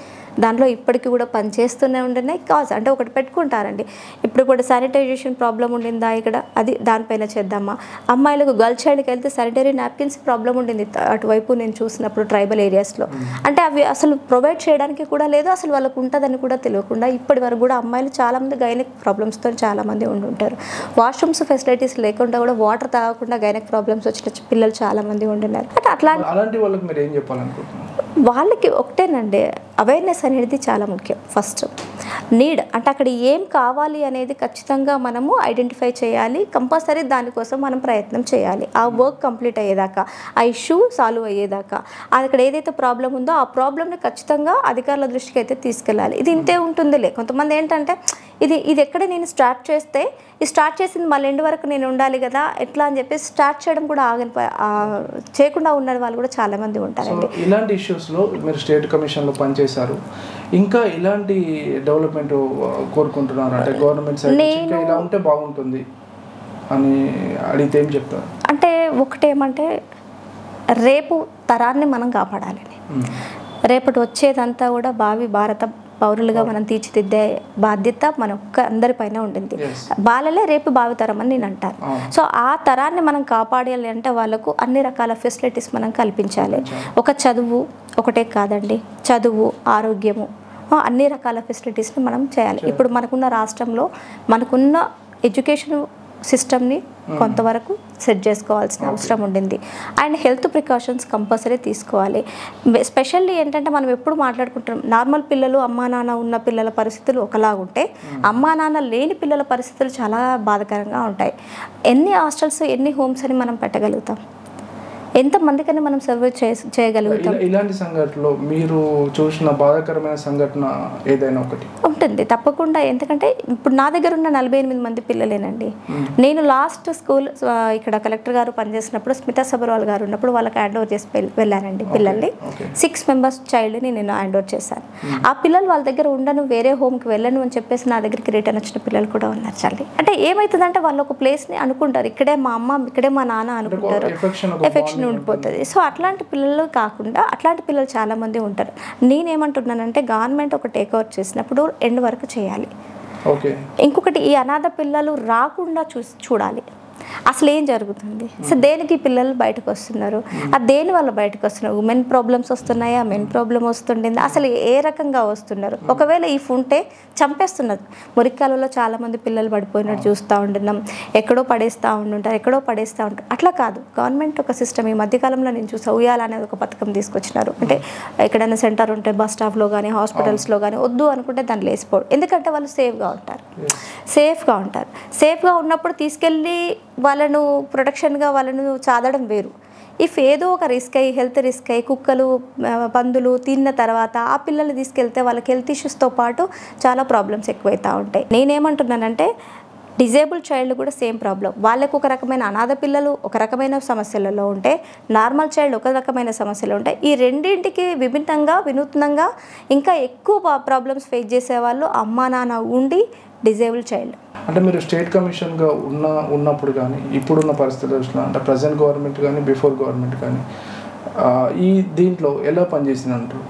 దాంట్లో ఇప్పటికీ కూడా పనిచేస్తూనే ఉండినాయి. అంటే ఒకటి పెట్టుకుంటారండి, ఇప్పుడు కూడా శానిటైజేషన్ ప్రాబ్లం ఉండిందా ఇక్కడ, అది దానిపైన చేద్దామా. అమ్మాయిలకు గర్ల్ చైల్డ్కి వెళ్తే శానిటరీ నాప్కిన్స్ ప్రాబ్లం ఉండింది అటువైపు నేను చూసినప్పుడు ట్రైబల్ ఏరియాస్లో. అంటే అవి అసలు ప్రొవైడ్ చేయడానికి కూడా లేదు, అసలు వాళ్ళకు ఉంటుందని కూడా తెలియకుండా ఇప్పటి వరకు కూడా అమ్మాయిలు చాలామంది గైనిక్ ప్రాబ్లమ్స్తో చాలామంది ఉండుంటారు. వాష్రూమ్స్ ఫెసిలిటీస్ లేకుండా కూడా వాటర్ తాగకుండా గైనిక్ ప్రాబ్లమ్స్ వచ్చిన పిల్లలు చాలామంది ఉంటున్నారు. అంటే అలాంటి వాళ్ళకి మీరు ఏం చెప్పాలనుకుంటున్నారు? వాళ్ళకి ఒకటేనండి, అవేర్నెస్ అనేది చాలా ముఖ్యం. ఫస్ట్ నీడ్ అంటే అక్కడ ఏం కావాలి అనేది ఖచ్చితంగా మనము ఐడెంటిఫై చేయాలి, కంపల్సరీ దానికోసం మనం ప్రయత్నం చేయాలి. ఆ వర్క్ కంప్లీట్ అయ్యేదాకా, ఆ ఇష్యూ సాల్వ్ అయ్యేదాకా, అక్కడ ఏదైతే ప్రాబ్లం ఉందో ఆ ప్రాబ్లమ్ని ఖచ్చితంగా అధికారుల దృష్టికి అయితే తీసుకెళ్ళాలి. ఇది ఇంతే ఉంటుందిలే. కొంతమంది ఏంటంటే ఇది ఎక్కడ నేను స్టార్ట్ చేస్తే ఈ స్టార్ట్ చేసింది మళ్ళీ ఎండ్ వరకు నేను ఉండాలి కదా ఎట్లా అని చెప్పేసి స్టార్ట్ చేయడం కూడా చేయకుండా ఉన్న వాళ్ళు కూడా చాలామంది ఉంటారండి. ఇలాంటి ఇష్యూస్లో మీరు స్టేట్ కమిషన్లో పనిచేశారు, ఇంకా ఇలాంటి డెవలప్మెంట్ కోరుకుంటున్నారు అంటే గవర్నమెంట్ సైడ్ ఇలా ఉంటే బాగుంటుంది అని అడిగితే ఏం చెప్తారు? అంటే ఒకటేమంటే రేపు తరాన్ని మనం కాపాడాలని, రేపటి వచ్చేదంతా కూడా భావి భారత పౌరులుగా మనం తీర్చిదిద్దే బాధ్యత మన అందరిపైన ఉండింది. వాళ్ళలే రేపు భావితరం అని నేను అంటాను. సో ఆ తరాన్ని మనం కాపాడాలి అంటే వాళ్ళకు అన్ని రకాల ఫెసిలిటీస్ మనం కల్పించాలి. ఒక చదువు ఒకటే కాదండి, చదువు, ఆరోగ్యము, అన్ని రకాల ఫెసిలిటీస్ని మనం చేయాలి. ఇప్పుడు మనకున్న రాష్ట్రంలో మనకున్న ఎడ్యుకేషన్ సిస్టమ్ని కొంతవరకు సెట్ చేసుకోవాల్సిన అవసరం ఉండింది. అండ్ హెల్త్ ప్రికాషన్స్ కంపల్సరీ తీసుకోవాలి. స్పెషల్లీ ఏంటంటే మనం ఎప్పుడు మాట్లాడుకుంటాం, నార్మల్ పిల్లలు అమ్మా నాన్న ఉన్న పిల్లల పరిస్థితులు ఒకలాగుంటే అమ్మా నాన్న లేని పిల్లల పరిస్థితులు చాలా బాధాకరంగా ఉంటాయి. ఎన్ని హాస్టల్స్ ఎన్ని హోమ్స్ అని మనం పెట్టగలుగుతాం, ఎంతమందికని మనం సర్వే చేయగలుగుతాం? ఇలాంటి సంఘటనలో మీరు చూసిన బాధాకరమైన సంఘటన ఏదైనా ఒకటి ఉంటుంది తప్పకుండా. ఎందుకంటే ఇప్పుడు నా దగ్గర ఉన్న 48 మంది పిల్లలేనండి. నేను లాస్ట్ స్కూల్ ఇక్కడ కలెక్టర్ గారు పనిచేసినప్పుడు స్మితా సబర్వాల్ గారు ఉన్నప్పుడు వాళ్ళకి హ్యాండ్ ఓవర్ చేసి వెళ్ళానండి పిల్లల్ని. 6 మెంబర్స్ చైల్డ్ని నేను హ్యాండ్ ఓవర్ చేశాను. ఆ పిల్లలు వాళ్ళ దగ్గర ఉండను, వేరే హోమ్కి వెళ్ళను అని చెప్పేసి నా దగ్గరికి రిటర్న్ వచ్చిన పిల్లలు కూడా ఉన్నారు. చాలి అంటే ఏమవుతుందంటే వాళ్ళు ఒక ప్లేస్ని అనుకుంటారు, ఇక్కడే మా అమ్మ ఇక్కడే మా నాన్న అనుకుంటారు, ఎఫెక్షన్ ఉండిపోతుంది. సో అట్లాంటి పిల్లలు కాకుండా అట్లాంటి పిల్లలు చాలామంది ఉంటారు. నేనేమంటున్నానంటే గవర్నమెంట్ ఒక టేక్ ఓవర్ చేసినప్పుడు ఎండ్ వరకు చేయాలి. ఇంకొకటి ఈ అనాథ పిల్లలు రాకుండా చూడాలి అసలు ఏం జరుగుతుంది. సో దేనికి పిల్లలు బయటకు వస్తున్నారు, అది దేని వల్ల బయటకు వస్తున్నారు, ఉమెన్ ప్రాబ్లమ్స్ వస్తున్నాయా, మెన్ ప్రాబ్లమ్ వస్తుండింది, అసలు ఏ రకంగా వస్తున్నారు. ఒకవేళ ఈ ఉంటే చంపేస్తున్నారు. మురికాలలో చాలామంది పిల్లలు పడిపోయినట్టు చూస్తూ ఉంటున్నాం, ఎక్కడో పడేస్తూ ఉంటుంటారు, ఎక్కడో పడేస్తూ ఉంటారు. అట్లా కాదు, గవర్నమెంట్ ఒక సిస్టమ్ ఈ మధ్యకాలంలో నేను చూసా, ఉయ్యాల అనేది ఒక పథకం తీసుకొచ్చినారు. అంటే ఎక్కడైనా సెంటర్ ఉంటే బస్ స్టాప్లో కానీ హాస్పిటల్స్లో కానీ వద్దు అనుకుంటే దాన్ని లేసిపోవడం, ఎందుకంటే వాళ్ళు సేఫ్గా ఉంటారు. సేఫ్గా ఉన్నప్పుడు తీసుకెళ్ళి వాళ్ళను ప్రొటెక్షన్గా వాళ్ళను చాదడం వేరు. ఇఫ్ ఏదో ఒక రిస్క్ అయ్యి హెల్త్ రిస్క్ అయ్యి కుక్కలు పందులు తిన్న తర్వాత ఆ పిల్లల్ని తీసుకెళ్తే వాళ్ళకి హెల్త్ ఇష్యూస్తో పాటు చాలా ప్రాబ్లమ్స్ ఎక్కువైతూ ఉంటాయి. నేనేమంటున్నానంటే డిజేబుల్ చైల్డ్ కూడా సేమ్ ప్రాబ్లం. వాళ్ళకు ఒక రకమైన అనాథ పిల్లలు ఒక రకమైన సమస్యలలో ఉంటే, నార్మల్ చైల్డ్ ఒక రకమైన సమస్యలు ఉంటాయి. ఈ రెండింటికి వినూత్నంగా ఇంకా ఎక్కువ ప్రాబ్లమ్స్ ఫేస్ చేసేవాళ్ళు అమ్మా నాన్న ఉండి డిజేబుల్ చైల్డ్. అంటే మీరు స్టేట్ కమిషన్గా ఉన్నప్పుడు కానీ ఇప్పుడున్న పరిస్థితుల్లో అంటే ప్రజెంట్ గవర్నమెంట్ కానీ బిఫోర్ గవర్నమెంట్ కానీ ఈ దీంట్లో ఎలా పనిచేసింది అంటారు?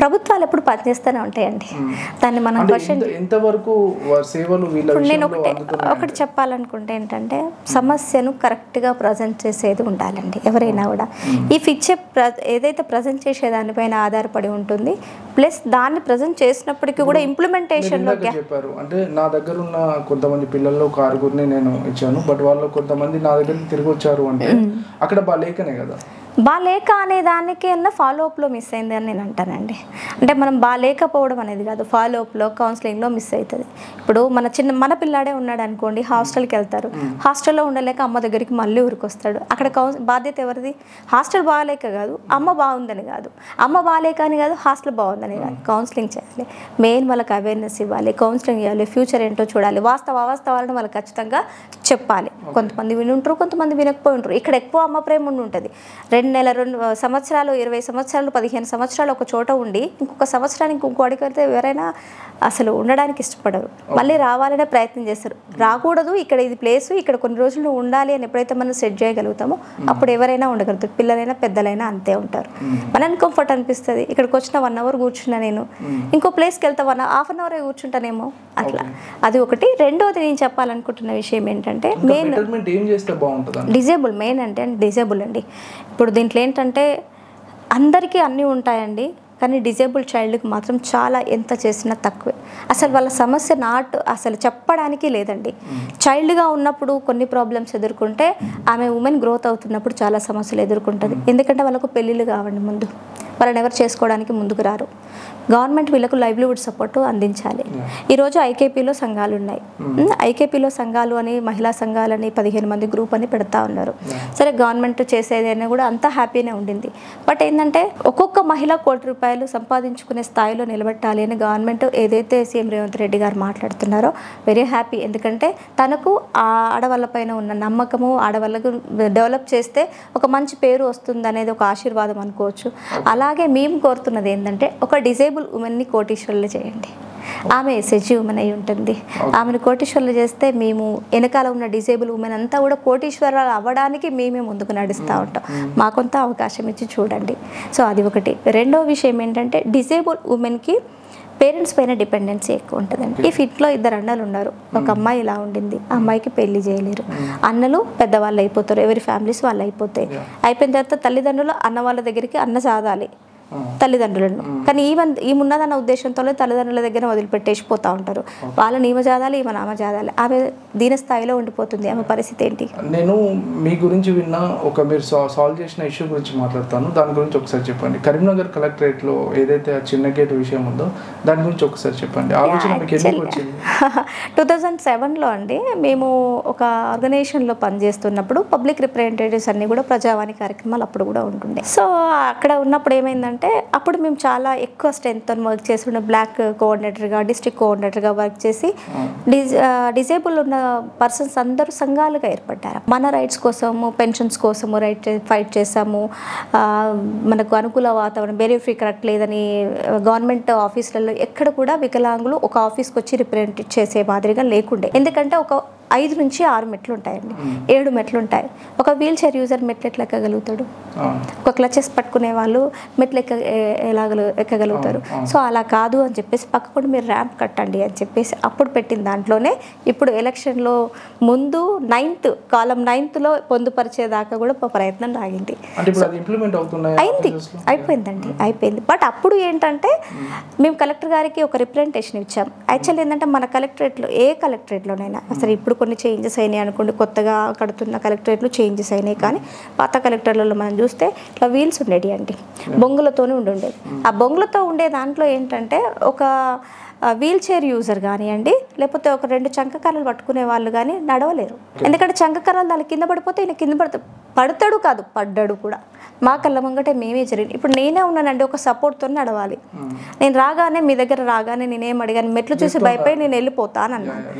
ప్రభుత్వాలు ఎప్పుడు పనిచేస్తూనే ఉంటాయండి. దాన్ని మనం క్వశ్చన్ ఎంతవరకు సేవలు నేను ఒకటి చెప్పాలనుకుంటే ఏంటంటే సమస్యను కరెక్ట్గా ప్రజెంట్ చేసేది ఉండాలండి. ఎవరైనా కూడా ఈ ఇచ్చే ఏదైతే ప్రజెంట్ చేసే దానిపైన ఆధారపడి ఉంటుంది. ప్లస్ దాన్ని ప్రజెంట్ చేసినప్పటికీ కూడా ఇంప్లిమెంటేషన్లో చెప్పారు. అంటే నా దగ్గర ఉన్న కొంతమంది పిల్లల్లో ఒక 6గురిని నేను ఇచ్చాను, బట్ వాళ్ళు కొంతమంది నా దగ్గరికి తిరిగి వచ్చారు అంటే అక్కడ బాలేకనే కదా. బాలేక అనే దానికి ఫాలో అప్లో మిస్ అయింది అని నేను అంటానండి. అంటే మనం బాలేకపోవడం అనేది కాదు, ఫాలో అప్లో కౌన్సిలింగ్లో మిస్ అవుతుంది. ఇప్పుడు మన పిల్లాడే ఉన్నాడు అనుకోండి, హాస్టల్కి వెళ్తారు, హాస్టల్లో ఉండలేక అమ్మ దగ్గరికి మళ్ళీ ఊరికొస్తాడు. అక్కడ బాధ్యత ఎవరిది? హాస్టల్ బాగాలేక కాదు, అమ్మ బాగుందని కాదు, అమ్మ బాగాలేక అని కాదు, హాస్టల్ బాగుందని కాదు. కౌన్సిలింగ్ చేయాలి, మెయిన్ వాళ్ళకి అవేర్నెస్ ఇవ్వాలి, కౌన్సిలింగ్ చేయాలి, ఫ్యూచర్ ఏంటో చూడాలి, అవాస్తవాలను వాళ్ళకి ఖచ్చితంగా చెప్పాలి. కొంతమంది వినుంటారు, కొంతమంది వినకపోయి ఉంటారు. ఇక్కడ ఎక్కువ అమ్మ ప్రేమ ఉండి ఉంటుంది. 2 సంవత్సరాలు 20 సంవత్సరాలు 15 సంవత్సరాలు ఒక చోట ఉండి ఇంకొక సంవత్సరానికి ఇంకోటికి వెళ్తే ఎవరైనా అసలు ఉండడానికి ఇష్టపడరు, మళ్ళీ రావాలనే ప్రయత్నం చేస్తారు. రాకూడదు, ఇక్కడ ఇది ప్లేసు, ఇక్కడ కొన్ని రోజులు ఉండాలి అని ఎప్పుడైతే మనం సెట్ చేయగలుగుతామో అప్పుడు ఎవరైనా ఉండగలుగుతారు. పిల్లలైనా పెద్దలైనా అంతే ఉంటారు. మనకి కంఫర్ట్ అనిపిస్తుంది. ఇక్కడికి వచ్చిన 1 అవర్ కూర్చున్నా, నేను ఇంకో ప్లేస్కి వెళ్తా హాఫ్ అన్ అవర్ కూర్చుంటానేమో అట్లా. అది ఒకటి. రెండోది నేను చెప్పాలనుకుంటున్న విషయం ఏంటంటే మెయిన్ డిజేబుల్. మెయిన్ అంటే డిజేబుల్ అండి. ఇప్పుడు దీంట్లో ఏంటంటే అందరికీ అన్నీ ఉంటాయండి, కానీ డిజేబుల్ చైల్డ్కి మాత్రం చాలా ఎంత చేసినా తక్కువే. అసలు వాళ్ళ సమస్య అసలు చెప్పడానికి లేదండి. చైల్డ్గా ఉన్నప్పుడు కొన్ని ప్రాబ్లమ్స్ ఎదుర్కొంటే ఆమె ఉమెన్ గ్రోత్ అవుతున్నప్పుడు చాలా సమస్యలు ఎదుర్కొంటుంది. ఎందుకంటే వాళ్ళకు పెళ్ళిళ్ళు కావండి, ముందు వాళ్ళని ఎవరు చేసుకోవడానికి ముందుకు రారు. గవర్నమెంట్ వీళ్ళకు లైవ్లీవుడ్ సపోర్ట్ అందించాలి. ఈరోజు ఐకేపీలో సంఘాలు ఉన్నాయి. ఐకేపీలో సంఘాలు అని, మహిళా సంఘాలని 15 మంది గ్రూప్ అని పెడతా ఉన్నారు. సరే, గవర్నమెంట్ చేసేది అని కూడా అంతా హ్యాపీనే ఉండింది. బట్ ఏంటంటే ఒక్కొక్క మహిళ ₹1 కోటి సంపాదించుకునే స్థాయిలో నిలబెట్టాలి అని గవర్నమెంట్ ఏదైతే సీఎం రేవంత్ రెడ్డి గారు మాట్లాడుతున్నారో వెరీ హ్యాపీ. ఎందుకంటే తనకు ఆ ఆడవాళ్ళ పైన ఉన్న నమ్మకము, ఆడవాళ్ళకు డెవలప్ చేస్తే ఒక మంచి పేరు వస్తుంది అనేది ఒక ఆశీర్వాదం అనుకోవచ్చు. అలాగే మేము కోరుతున్నది ఏంటంటే ఒక డిజేబుల్ ఉమెన్ని కోటీశ్వరులు చేయండి. ఆమె ఎస్హెచ్జి ఉమెన్ అయి ఉంటుంది. ఆమెను కోటీశ్వరులు చేస్తే మేము వెనకాల ఉన్న డిజేబుల్ ఉమెన్ అంతా కూడా కోటీశ్వరాలు అవ్వడానికి మేమే ముందుకు నడుస్తూ ఉంటాం. మాకొంత అవకాశం ఇచ్చి చూడండి. సో అది ఒకటి. రెండో విషయం ఏంటంటే డిజేబుల్ ఉమెన్కి పేరెంట్స్ పైన డిపెండెన్సీ ఎక్కువ ఉంటుందండి. ఈ ఇంట్లో 2 అన్నలు ఉన్నారు, ఒక అమ్మాయి ఇలా ఉండింది, ఆ అమ్మాయికి పెళ్లి చేయలేరు. అన్నలు పెద్దవాళ్ళు అయిపోతారు, ఎవరి ఫ్యామిలీస్ వాళ్ళు అయిపోతాయి. అయిపోయిన తర్వాత తల్లిదండ్రులు అన్న వాళ్ళ దగ్గరికి అన్న సాదాలి తల్లిదండ్రులను. కానీ ఈమెన్నదన్న ఉద్దేశంతో తల్లిదండ్రుల దగ్గర వదిలిపెట్టేసి పోతూ ఉంటారు. వాళ్ళని ఈమె జాదాలి, ఈమె ఆమె జాదాలి. ఆమె దీని స్థాయిలో ఉండిపోతుంది. ఆమె పరిస్థితి ఏంటి? నేను మీ గురించి విన్న మీరు సాల్వ్ చేసిన ఇష్యూ గురించి మాట్లాడతాను. దాని గురించి ఒకసారి చెప్పండి. కరీంనగర్ కలెక్టరేట్లో ఏదైతే ఆ చిన్న గేట్ విషయం ఉందో దాని గురించి ఒకసారి చెప్పండి. ఆలోచన మీకు ఎందుకు వచ్చింది? 2007లో అండి, మేము ఒక ఆర్గనైజేషన్లో పనిచేస్తున్నప్పుడు పబ్లిక్ రిప్రజెంటేటివ్స్ అన్నీ కూడా ప్రజావాణి కార్యక్రమాలు అప్పుడు కూడా ఉంటుండే. సో అక్కడ ఉన్నప్పుడు ఏమైందంటే అప్పుడు మేము చాలా ఎక్కువ స్ట్రెంగ్తో వర్క్ చేస్తుండే. బ్లాక్ కోఆర్డినేటర్గా, డిస్ట్రిక్ట్ కోఆర్డినేటర్గా వర్క్ చేసి డిజేబుల్ ఉన్న పర్సన్స్ అందరూ సంఘాలుగా ఏర్పడ్డారు. మన రైట్స్ కోసము, పెన్షన్స్ కోసము ఫైట్ చేసాము. మనకు అనుకూల వాతావరణం, బెనిఫిట్ కరెక్ట్ లేదని గవర్నమెంట్ ఆఫీసులలో ఎక్కడ కూడా వికలాంగులు ఒక ఆఫీస్కి వచ్చి రిప్రజెంట్ చేసే మాదిరిగా లేకుండే. ఎందుకంటే ఒక 5 నుంచి 6 మెట్లు ఉంటాయండి, 7 మెట్లు ఉంటాయి. ఒక వీల్ చైర్ యూజర్ మెట్లు ఎట్లా ఎక్కగలుగుతాడు? ఒక క్లచెస్ పట్టుకునే వాళ్ళు మెట్లు ఎక్కగలుగుతారు. సో అలా కాదు అని చెప్పేసి పక్కకుండా మీరు ర్యాంప్ కట్టండి అని చెప్పేసి అప్పుడు పెట్టిన దాంట్లోనే ఇప్పుడు ఎలక్షన్లో ముందు 9th కాలం 9thలో పొందుపరిచేదాకా కూడా ప్రయత్నం ఆగింది. అయిపోయింది. బట్ అప్పుడు ఏంటంటే మేము కలెక్టర్ గారికి ఒక రిప్రజెంటేషన్ ఇచ్చాం. యాక్చువల్లీ ఏంటంటే మన కలెక్టరేట్లో కలెక్టరేట్లోనైనా అసలు ఇప్పుడు కొన్ని చేంజెస్ అయినాయి అనుకోండి, కొత్తగా కడుతున్న కలెక్టరేట్లు చేంజెస్ అయినాయి. కానీ పాత కలెక్టర్లలో మనం చూస్తే ఇట్లా వీల్స్ ఉండేవి అండి, బొంగులతోనే ఉండేది. ఆ బొంగులతో ఉండే దాంట్లో ఏంటంటే ఒక వీల్ చైర్ యూజర్ కానివ్వండి, లేకపోతే ఒక 2 చంకకర్రలు పట్టుకునే వాళ్ళు కానీ నడవలేరు. ఎందుకంటే చంకకర్రలు దాని కింద పడిపోతే ఈయన కింద పడతాడు కాదు, పడ్డాడు కూడా. మా కళ్ళ ముంగటే మేమే జరిగింది. ఇప్పుడు నేనే ఉన్నానండి, ఒక సపోర్ట్తో నడవాలి. నేను రాగానే మీ దగ్గర రాగానే నేనేం అడిగాను, మెట్లు చూసి భయపడి నేను వెళ్ళిపోతాను అన్నాను.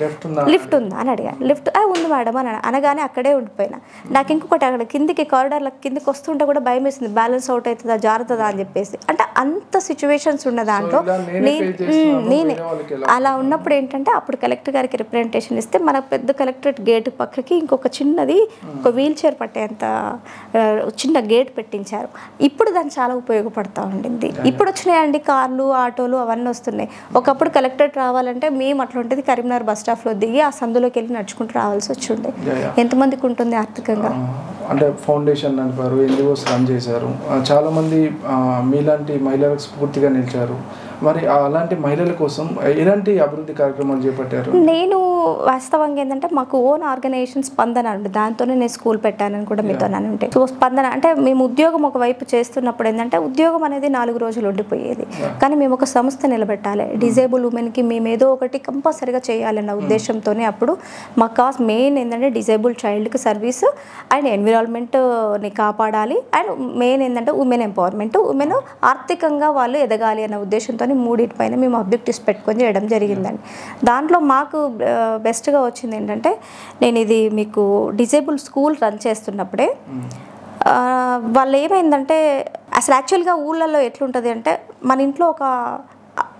లిఫ్ట్ ఉందా అని అడిగాను. లిఫ్ట్ ఉంది మేడం అని అనగానే అక్కడే ఉండిపోయినా. నాకు ఇంకొకటి అక్కడ కిందికి కారిడార్ల కిందికి వస్తుంటే కూడా భయం వేసింది, బ్యాలెన్స్ అవుట్ అవుతుందా, జారుతుందా అని చెప్పేసి. అంటే అంత సిచ్యువేషన్స్ ఉన్న దాంట్లో నేనే అలా ఉన్నప్పుడు ఏంటంటే అప్పుడు కలెక్టర్ గారికి రిప్రజెంటేషన్ ఇస్తే మన పెద్ద కలెక్టరేట్ గేట్ పక్కకి ఇంకొక చిన్నది ఒక వీల్ చైర్ పట్టేంత చిన్న గేట్ పెట్టి పెట్టించారు. ఇప్పుడు దాన్ని చాలా ఉపయోగపడుతూ ఉండింది. ఇప్పుడు వచ్చినాయండి కార్లు, ఆటోలు అవన్నీ వస్తున్నాయి. ఒకప్పుడు కలెక్టరేట్ రావాలంటే మేము అట్లాంటిది కరీంనగర్ బస్ స్టాప్లో దిగి ఆ సందులోకి వెళ్ళి నడుచుకుంటూ రావాల్సి వచ్చిండే. ఎంతమందికి ఉంటుంది ఆర్థికంగా? అంటే ఫౌండేషన్ నడిపారు, ఎన్జిఓస్ రన్ చేశారు, చాలామంది మీలాంటి మహిళలకు స్ఫూర్తిగా నిలిచారు. మరి అలాంటి మహిళల కోసం ఎలాంటి అభివృద్ధి కార్యక్రమాలు చేపట్టారు? నేను వాస్తవంగా ఏంటంటే మాకు ఓన్ ఆర్గనైజేషన్ స్పందన అండి, దాంతోనే నేను స్కూల్ పెట్టానని కూడా మీతో ఉంటే. సో స్పందన అంటే మేము ఉద్యోగం ఒకవైపు చేస్తున్నప్పుడు ఏంటంటే ఉద్యోగం అనేది 4 రోజులు ఉండిపోయేది. కానీ మేము ఒక సంస్థ నిలబెట్టాలి, డిజేబుల్ ఉమెన్కి మేము ఏదో ఒకటి కంపల్సరీగా చేయాలన్న ఉద్దేశంతోనే అప్పుడు మా కాస్ మెయిన్ ఏంటంటే డిజేబుల్ చైల్డ్కి సర్వీస్ అండ్ ఎన్విరాన్మెంట్ని కాపాడాలి అండ్ మెయిన్ ఏంటంటే ఉమెన్ ఎంపవర్మెంట్, ఉమెన్ ఆర్థికంగా వాళ్ళు ఎదగాలి అన్న ఉద్దేశంతో మూడింటిపైన మేము ఆబ్జెక్టివ్స్ పెట్టుకొని చేయడం జరిగిందండి. దాంట్లో మాకు బెస్ట్గా వచ్చింది ఏంటంటే నేను ఇది మీకు డిజేబుల్ స్కూల్ రన్ చేస్తున్నప్పుడే వాళ్ళు ఏమైందంటే అసలు యాక్చువల్గా ఊళ్ళల్లో ఎట్లుంటుంది అంటే మన ఇంట్లో ఒక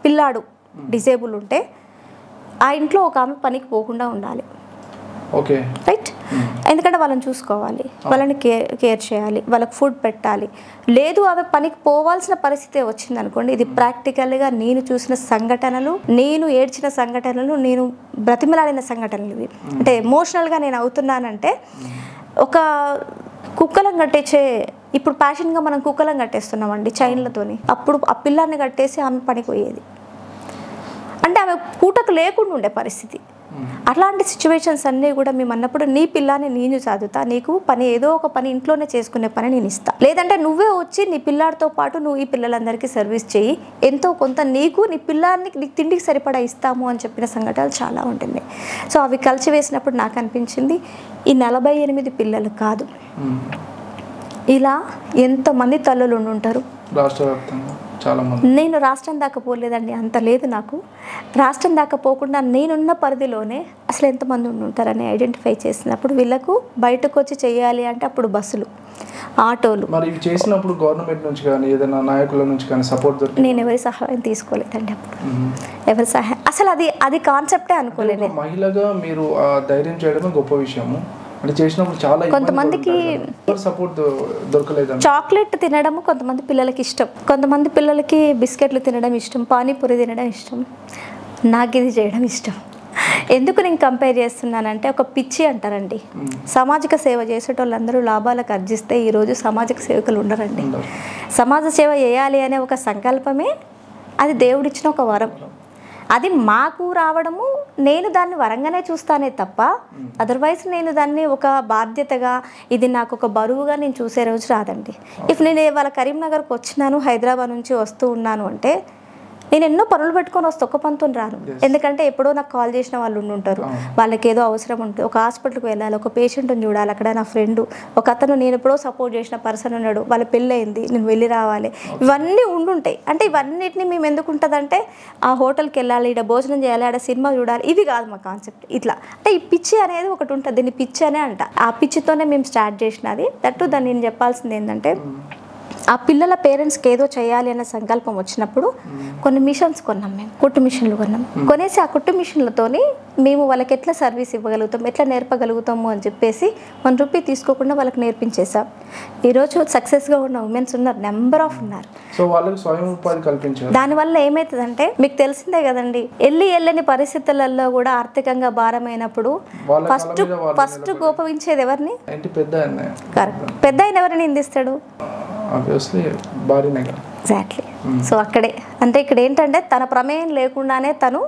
పిల్లాడు డిజేబుల్ ఉంటే ఆ ఇంట్లో ఒక ఆమె పనికి పోకుండా ఉండాలి. ఓకే రైట్, ఎందుకంటే వాళ్ళని చూసుకోవాలి, వాళ్ళని కేర్ చేయాలి, వాళ్ళకి ఫుడ్ పెట్టాలి. లేదు ఆమె పనికి పోవాల్సిన పరిస్థితి వచ్చింది అనుకోండి, ఇది ప్రాక్టికల్గా నేను చూసిన సంఘటనలు, నేను ఏడ్చిన సంఘటనలు, నేను బ్రతిమలాడిన సంఘటనలు ఇవి. అంటే ఎమోషనల్గా నేను అవుతున్నానంటే ఒక కుక్కలం కట్టేసే, ఇప్పుడు ప్యాషన్గా మనం కుక్కలం కట్టేస్తున్నామండి చైన్లతోని. అప్పుడు ఆ పిల్లాన్ని కట్టేసి ఆమె పనికి పోయేది అంటే ఆమె పూటకు లేకుండా ఉండే పరిస్థితి. అట్లాంటి సిచ్యువేషన్స్ అన్నీ కూడా మేము అన్నప్పుడు నీ పిల్లాన్ని నేను చదువుతా, నీకు పని ఏదో ఒక పని ఇంట్లోనే చేసుకునే పని నేను ఇస్తా, లేదంటే నువ్వే వచ్చి నీ పిల్లాడితో పాటు నువ్వు ఈ పిల్లలందరికీ సర్వీస్ చేయి, ఎంతో కొంత నీకు నీ పిల్లాన్ని నీకు తిండికి సరిపడా ఇస్తాము అని చెప్పిన సంఘటనలు చాలా ఉంటుంది. సో అవి కలిసి వేసినప్పుడు నాకు అనిపించింది ఈ 48 పిల్లలు కాదు, ఇలా ఎంతమంది తల్లులు ఉండుంటారు రాష్ట్ర వ్యాప్తంగా చాలా మంది. నేను రాష్ట్రం దాకా పోలేదండి, అంత లేదు నాకు. రాష్ట్రం దాకా పోకుండా నేనున్న పరిధిలోనే అసలు ఎంతమంది ఉంటారని ఐడెంటిఫై చేసినప్పుడు వీళ్ళకు బయటకు వచ్చి చేయాలి అంటే అప్పుడు బస్సులు, ఆటోలు. మరి ఇవి చేసినప్పుడు గవర్నమెంట్ నుంచి కానీ ఏదైనా నాయకుల నుంచి కానీ సపోర్ట్ దొరికింది? నేను ఎవరి సహాయం తీసుకోలేదండి అప్పుడు, ఎవరి సహాయం అసలు అది కాన్సెప్టే అనుకోలేదు. మహిళగా మీరు ధైర్యం చేయడమే గొప్ప విషయము. అంటే చేసినప్పుడు చాలా కొంతమందికి సపోర్ట్ దొరకలేదు. చాక్లెట్ తినడం కొంతమంది పిల్లలకి ఇష్టం, కొంతమంది పిల్లలకి బిస్కెట్లు తినడం ఇష్టం, పానీపూరి తినడం ఇష్టం, నాకు ఇది చేయడం ఇష్టం. ఎందుకు నేను కంపేర్ చేస్తున్నానంటే ఒక పిచ్చి అంటారండి, సామాజిక సేవ చేసేటోళ్ళందరూ లాభాలకు అర్జిస్తే ఈరోజు సామాజిక సేవకులు ఉండరండి. సమాజ సేవ చేయాలి అనే ఒక సంకల్పమే అది దేవుడిచ్చిన ఒక వరం. అది మాకు రావడము నేను దాన్ని వరంగానే చూస్తానే తప్ప అదర్వైజ్ నేను దాన్ని ఒక బాధ్యతగా ఇది నాకు ఒక బరువుగా నేను చూసే రోజు రాదండి. ఇఫ్ నేను వాళ్ళ కరీంనగర్కి వచ్చినాను, హైదరాబాద్ నుంచి వస్తూ ఉన్నాను అంటే నేను ఎన్నో పనులు పెట్టుకొని వస్తే ఒక్క పనితో రాను. ఎందుకంటే ఎప్పుడో నాకు కాల్ చేసిన వాళ్ళు ఉండుంటారు, వాళ్ళకి ఏదో అవసరం ఉంటుంది, ఒక హాస్పిటల్కి వెళ్ళాలి, ఒక పేషెంట్ని చూడాలి, అక్కడ నా ఫ్రెండ్ ఒక అతను నేను ఎప్పుడో సపోర్ట్ చేసిన పర్సన్ ఉన్నాడు, వాళ్ళ పెళ్ళి అయింది, నేను వెళ్ళి రావాలి, ఇవన్నీ ఉండుంటాయి. అంటే ఇవన్నిటిని మేము ఎందుకు ఉంటుందంటే ఆ హోటల్కి వెళ్ళాలి, ఇక్కడ భోజనం చేయాలి, ఆడ సినిమా చూడాలి, ఇవి కాదు మా కాన్సెప్ట్. ఇట్లా అంటే ఈ పిచ్చి అనేది ఒకటి ఉంటుంది, దీన్ని పిచ్చి అనే అంట. ఆ పిచ్చితోనే మేము స్టార్ట్ చేసినది. దట్టు దాన్ని నేను చెప్పాల్సింది ఏంటంటే ఆ పిల్లల పేరెంట్స్కి ఏదో చేయాలి అనే సంకల్పం వచ్చినప్పుడు కొన్ని మిషన్స్ కొన్నాం, మేము కుట్టు మిషన్లు కొన్నాం. కొనేసి ఆ కుట్టు మిషన్లతోని మేము వాళ్ళకి ఎట్లా సర్వీస్ ఇవ్వగలుగుతాం, ఎట్లా నేర్పగలుగుతాము అని చెప్పేసి ₹1 తీసుకోకుండా వాళ్ళకి నేర్పించేసాం. ఈరోజు సక్సెస్గా ఉన్న ఉమెన్స్ ఉన్నారు, నెంబర్ ఆఫ్ ఉన్నారు. సో వాళ్ళకి స్వయం ఉపాధి కల్పించారు. దానివల్ల ఏమవుతుందంటే మీకు తెలిసిందే కదండి, వెళ్ళని పరిస్థితులలో కూడా ఆర్థికంగా భారమైనప్పుడు ఫస్ట్ గోపవించేది ఎవరిని? కరెక్ట్, పెద్ద ఆయన ఎవరిని నిందిస్తాడు? ఎగ్జాక్ట్లీ. సో అక్కడే అంటే ఇక్కడ ఏంటంటే తన ప్రమేయం లేకుండానే తను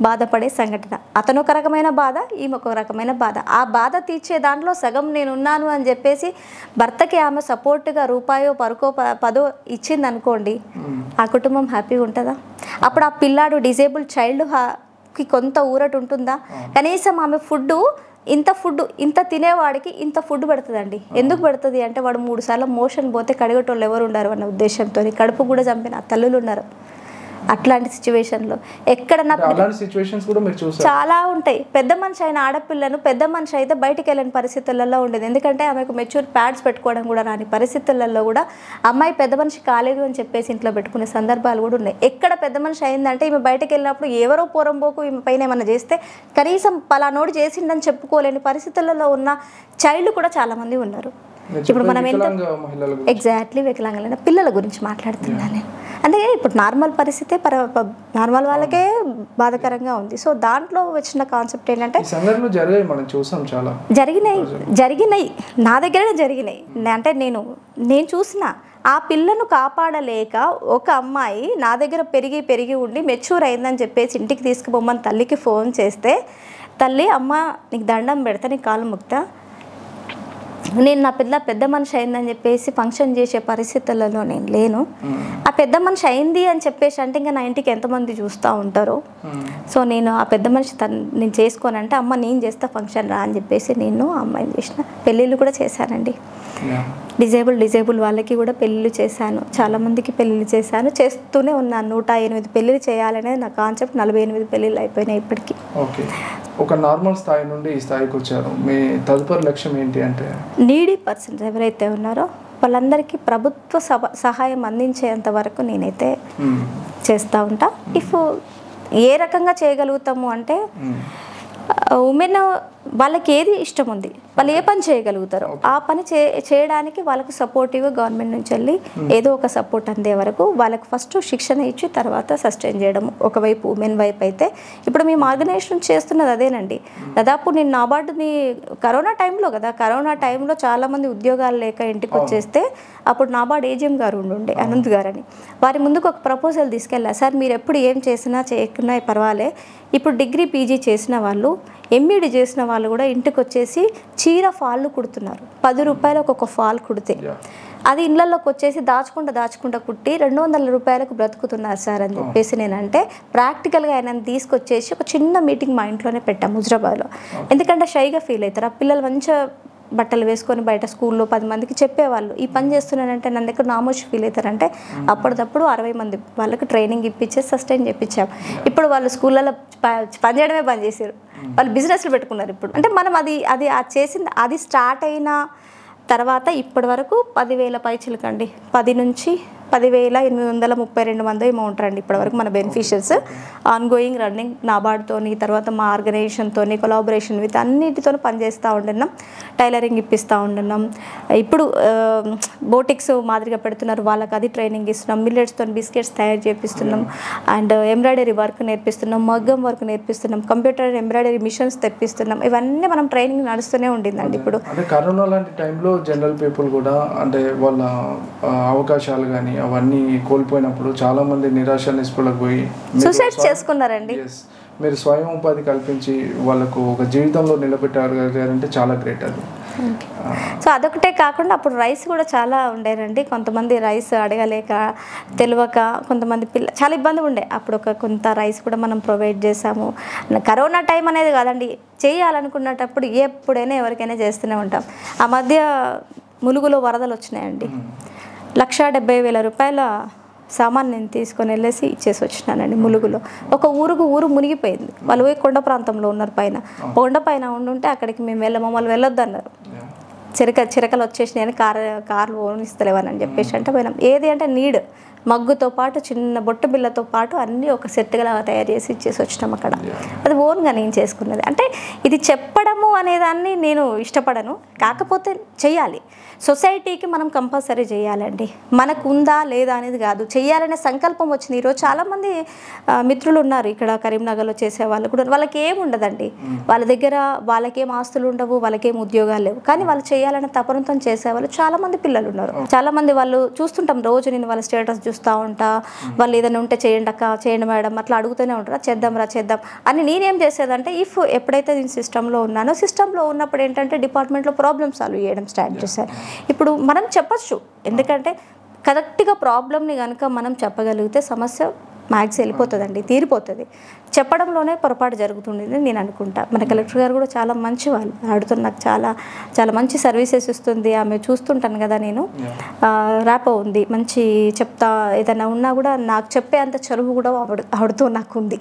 బాధపడే సంఘటన, అతను ఒక రకమైన బాధ, ఈమె ఒక రకమైన బాధ. ఆ బాధ తీర్చే దాంట్లో సగం నేనున్నాను అని చెప్పేసి భర్తకి ఆమె సపోర్ట్గా రూపాయో 10 ఇచ్చింది అనుకోండి, ఆ కుటుంబం హ్యాపీగా ఉంటుందా? అప్పుడు ఆ పిల్లాడు డిజేబుల్ చైల్డ్కి కొంత ఊరట ఉంటుందా? కనీసం ఆమె ఇంత తినేవాడికి ఇంత ఫుడ్ పెడుతుందండి. ఎందుకు పెడుతుంది అంటే వాడు 3 సార్లు మోషన్ పోతే కడిగేటోళ్ళు ఎవరు ఉండరు అన్న ఉద్దేశంతో కడుపు కూడా చంపిన తల్లులు ఉన్నారు. అట్లాంటి సిచ్యువేషన్లో ఎక్కడ చాలా ఉంటాయి. పెద్ద మనిషి అయిన ఆడపిల్లను పెద్ద మనిషి అయితే బయటికి వెళ్ళని పరిస్థితులలో ఉండేది, ఎందుకంటే ఆమెకు మెచ్యూర్ ప్యాడ్స్ పెట్టుకోవడం కూడా రాని పరిస్థితులలో కూడా అమ్మాయి పెద్ద మనిషి కాలేదు అని చెప్పేసి ఇంట్లో పెట్టుకునే సందర్భాలు కూడా ఉన్నాయి. ఎక్కడ పెద్ద మనిషి అయిందంటే ఈమె బయటకు వెళ్ళినప్పుడు ఎవరో పోరంబోకు ఈమె పైన ఏమన్నా చేస్తే కనీసం పలానోడు చేసిండని చెప్పుకోలేని పరిస్థితులలో ఉన్న చైల్డ్ కూడా చాలామంది ఉన్నారు. ఇప్పుడు మనం ఎంత మహిళలకు ఎగ్జాక్ట్లీ వికలాంగులైన పిల్లల గురించి మాట్లాడుతున్నాను నేను. అందుకే ఇప్పుడు నార్మల్ పరిస్థితే నార్మల్ వాళ్ళకే బాధాకరంగా ఉంది. సో దాంట్లో వచ్చిన కాన్సెప్ట్ ఏంటంటే సంఘటనలు జరిగాయి, మనం చూసాం చాలా జరిగినాయి నా దగ్గరనే జరిగినాయి. అంటే నేను చూసిన ఆ పిల్లను కాపాడలేక ఒక అమ్మాయి నా దగ్గర పెరిగి ఉండి మెచ్యూర్ అయిందని చెప్పేసి ఇంటికి తీసుకుపోమని తల్లికి ఫోన్ చేస్తే, తల్లి అమ్మ నీకు దండం పెడతా, నీ కాలు ముక్తా, నేను నా పెద్ద మనిషి అయిందని చెప్పేసి ఫంక్షన్ చేసే పరిస్థితులలో నేను లేను. ఆ పెద్ద మనిషి అయింది అని చెప్పేసి అంటే ఇంకా నా ఇంటికి ఎంతమంది చూస్తూ ఉంటారో. సో నేను ఆ పెద్ద మనిషి నేను చేసుకోనంటే అమ్మ నేను చేస్తా ఫంక్షన్ రా అని చెప్పేసి నేను ఆ అమ్మాయిని చేసిన. పెళ్ళిళ్ళు కూడా చేశానండి. డిజేబుల్ వాళ్ళకి కూడా పెళ్ళిళ్ళు చేశాను, చాలామందికి పెళ్ళిళ్ళు చేశాను, చేస్తూనే ఉన్నాను. 108 పెళ్ళిళ్ళు చేయాలనేది నా కాన్సెప్ట్. 48 పెళ్ళిళ్ళు అయిపోయినాయి ఇప్పటికీ. ఓకే, ఒక నార్మల్ స్థాయి నుండి ఈ స్థాయికి వచ్చారు. మీ తదుపరి లక్ష్యం ఏంటి అంటే నీడీ పర్సన్స్ ఎవరైతే ఉన్నారో వాళ్ళందరికీ ప్రభుత్వ సహాయం అందించేంత వరకు నేనైతే చేస్తూ ఉంటా. ఇఫ్ ఏ రకంగా చేయగలుగుతాము అంటే ఉమెన్ వాళ్ళకి ఏది ఇష్టం ఉంది, వాళ్ళు ఏ పని చేయగలుగుతారో ఆ పని చేయడానికి వాళ్ళకు సపోర్టివ్గా గవర్నమెంట్ నుంచి వెళ్ళి ఏదో ఒక సపోర్ట్ అందే వరకు వాళ్ళకు ఫస్ట్ శిక్షణ ఇచ్చి తర్వాత సస్టైన్ చేయడం ఒకవైపు ఉమెన్ వైపు అయితే. ఇప్పుడు మేము ఆర్గనైజేషన్ చేస్తున్నది అదేనండి. దాదాపు నేను నాబార్డుని కరోనా టైంలో చాలామంది ఉద్యోగాలు లేక ఇంటికి వచ్చేస్తే అప్పుడు నాబార్డు ఏజిఎం గారు ఉండే అనంత్ గారని, వారి ముందుకు ఒక ప్రపోజల్ తీసుకెళ్ళా. సార్ మీరు ఎప్పుడు ఏం చేసినా చేయకున్నా పర్వాలే, ఇప్పుడు డిగ్రీ పీజీ చేసిన వాళ్ళు ఎంఈడి చేసిన వాళ్ళు కూడా ఇంటికి వచ్చేసి చీర ఫాళ్ళు కుడుతున్నారు. 10 రూపాయలకు ఒక ఫాల్ కుడితే అది ఇళ్లలోకి వచ్చేసి దాచుకుంటా కుట్టి 200 రూపాయలకు బ్రతుకుతున్నారు సార్ అని చెప్పేసి నేనంటే ప్రాక్టికల్గా ఆయన తీసుకొచ్చేసి ఒక చిన్న మీటింగ్ మా ఇంట్లోనే పెట్టాము హుజరాబాద్లో. ఎందుకంటే షైగా ఫీల్ అవుతారు ఆ పిల్లలు. మంచిగా బట్టలు వేసుకొని బయట స్కూల్లో 10 మందికి చెప్పేవాళ్ళు ఈ పని చేస్తున్నానంటే నన్ను దగ్గర నామోషి ఫీల్ అవుతారంటే అప్పటిదప్పుడు 60 మంది వాళ్ళకి ట్రైనింగ్ ఇప్పించేసి సస్టైన్ చేయించాం. ఇప్పుడు వాళ్ళు స్కూళ్ళలో పని చేయడమే బంద్ చేశారు, వాళ్ళు బిజినెస్లు పెట్టుకున్నారు ఇప్పుడు. అంటే మనం అది చేసింది అది స్టార్ట్ అయిన తర్వాత ఇప్పటి వరకు 10,000 పైచిలకండి, 10 నుంచి 10,832 మంది ఏమో ఉంటారండి ఇప్పటివరకు మన బెనిఫిషియర్స్. ఆన్గోయింగ్ రన్నింగ్ నాబార్డ్తోని, తర్వాత మా ఆర్గనైజేషన్తో కొలాబరేషన్ విత్ అన్నిటితో పనిచేస్తూ ఉంటున్నాం. టైలరింగ్ ఇప్పిస్తూ ఉంటున్నాం. ఇప్పుడు బోటిక్స్ మాదిరిగా పెడుతున్నారు, వాళ్ళకి అది ట్రైనింగ్ ఇస్తున్నాం. మిల్లెట్స్తో బిస్కెట్స్ తయారు చేపిస్తున్నాం. అండ్ ఎంబ్రాయిడరీ వర్క్ నేర్పిస్తున్నాం, మగ్గం వర్క్ నేర్పిస్తున్నాం, కంప్యూటర్ ఎంబ్రాయిడరీ మిషన్స్ తెప్పిస్తున్నాం. ఇవన్నీ మనం ట్రైనింగ్ నడుస్తూనే ఉండిందండి. ఇప్పుడు అంటే కరోనా లాంటి టైంలో జనరల్ పీపుల్ కూడా అంటే వాళ్ళ అవకాశాలు కానీ అవన్నీ కోల్పోయినప్పుడు చాలా మంది నిరాశ నిస్పృహలకు పోయి సూసైడ్ చేసుకున్నారండి. మీరు స్వయం ఉపాధి కల్పించి వాళ్ళకు ఒక జీవితంలో నిలబెట్టారంటే చాలా గ్రేట్ అది. సో అదొకటే కాకుండా అప్పుడు రైస్ కూడా చాలా ఉండేనండి. కొంతమంది రైస్ అడగలేక తెలియక కొంతమంది చాలా ఇబ్బంది ఉండే. అప్పుడు కొంత రైస్ కూడా మనం ప్రొవైడ్ చేసాము. కరోనా టైం అనేది కాదండి, చేయాలనుకున్నప్పుడు ఎప్పుడైనా ఎవరికైనా చేస్తూనే ఉంటాం. ఆ మధ్య ములుగులో వరదలు వచ్చినాయండి. 1,70,000 రూపాయల సామాన్ నేను తీసుకొని వెళ్ళేసి ఇచ్చేసి వచ్చినానండి. ములుగులో ఒక ఊరు మునిగిపోయింది. వాళ్ళు పోయి కొండ ప్రాంతంలో ఉన్నారు, కొండ పైన ఉండుంటే అక్కడికి మేము మమ్మల్ని వెళ్ళొద్దు అన్నారు. చిరకలు వచ్చేసినాయని కార్లు ఓనిస్తలేవని చెప్పేసి అంటే పోయినాం. ఏది అంటే నీడ్ మగ్గుతో పాటు చిన్న బొట్టు బిల్లతో పాటు అన్నీ ఒక సెట్గా తయారు చేసి ఇచ్చేసి వచ్చినాం అక్కడ. అది ఓన్గా నేను చేసుకున్నది. అంటే ఇది చెప్పడము అనేదాన్ని నేను ఇష్టపడను, కాకపోతే చెయ్యాలి. సొసైటీకి మనం కంపల్సరీ చేయాలండి. మనకు ఉందా లేదా అనేది కాదు, చెయ్యాలనే సంకల్పం వచ్చింది. ఈరోజు చాలామంది మిత్రులు ఉన్నారు ఇక్కడ కరీంనగర్లో చేసే వాళ్ళు కూడా. వాళ్ళకి ఏముండదండి, వాళ్ళ దగ్గర వాళ్ళకేం ఆస్తులు ఉండవు, వాళ్ళకేం ఉద్యోగాలు లేవు, కానీ వాళ్ళు చేయాలనే తపనతో చేసేవాళ్ళు చాలామంది పిల్లలు ఉన్నారు. చాలామంది వాళ్ళు చూస్తుంటాం రోజు, నేను వాళ్ళ స్టేటస్ చూస్తూ ఉంటా. వాళ్ళు ఏదైనా ఉంటే చేయండి అక్క, చేయండి మేడం అట్లా అడుగుతూనే ఉంటారు. చేద్దాం అని నేనేం చేసేదంటే ఎప్పుడైతే నేను సిస్టంలో ఉన్నానో, సిస్టంలో ఉన్నప్పుడు ఏంటంటే డిపార్ట్మెంట్లో ప్రాబ్లమ్ సాల్వ్ చేయడం స్టార్ట్ చేశాను. ఇప్పుడు మనం చెప్పచ్చు, ఎందుకంటే కరెక్ట్గా ప్రాబ్లమ్ని కనుక మనం చెప్పగలిగితే సమస్య మ్యాక్స్ వెళ్ళిపోతుందండి, తీరిపోతుంది. చెప్పడంలోనే పొరపాటు జరుగుతుండేది నేను అనుకుంటా. మన కలెక్టర్ గారు కూడా చాలా మంచి వాళ్ళు, ఆడుతూ నాకు చాలా మంచి సర్వీసెస్ ఇస్తుంది. ఆమె చూస్తుంటాను కదా నేను, ర్యాపో ఉంది, మంచి చెప్తా. ఏదైనా ఉన్నా కూడా నాకు చెప్పే అంత చదువు కూడా ఆవిడతో నాకు ఉంది.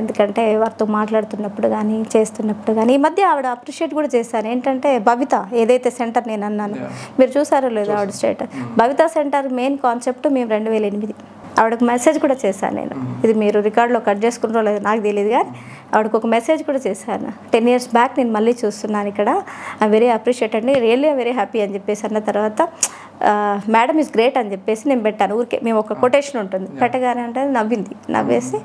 ఎందుకంటే వారితో మాట్లాడుతున్నప్పుడు కానీ చేస్తున్నప్పుడు కానీ. ఈ మధ్య ఆవిడ అప్రిషియేట్ కూడా చేశాను. ఏంటంటే భవిత ఏదైతే సెంటర్ నేను అన్నాను, మీరు చూసారో లేదో ఆవిడ స్టేటర్ భవిత సెంటర్ మెయిన్ కాన్సెప్ట్ మేము 2008 ఆవిడకు మెసేజ్ కూడా చేశాను నేను. ఇది మీరు రికార్డులో కట్ చేసుకుంటారో లేదో నాకు తెలియదు, కానీ ఆవిడకు ఒక మెసేజ్ కూడా చేశాను. 10 years బ్యాక్ నేను మళ్ళీ చూస్తున్నాను ఇక్కడ, ఐ వెరీ అప్రిషియేట్ అండి, రియల్లీ వెరీ హ్యాపీ అని చెప్పేసి అన్న తర్వాత మేడం ఈజ్ గ్రేట్ అని చెప్పేసి నేను పెట్టాను. ఊరికే మేము ఒక కొటేషన్ ఉంటుంది, పెట్టగానే అంటే నవ్వేసి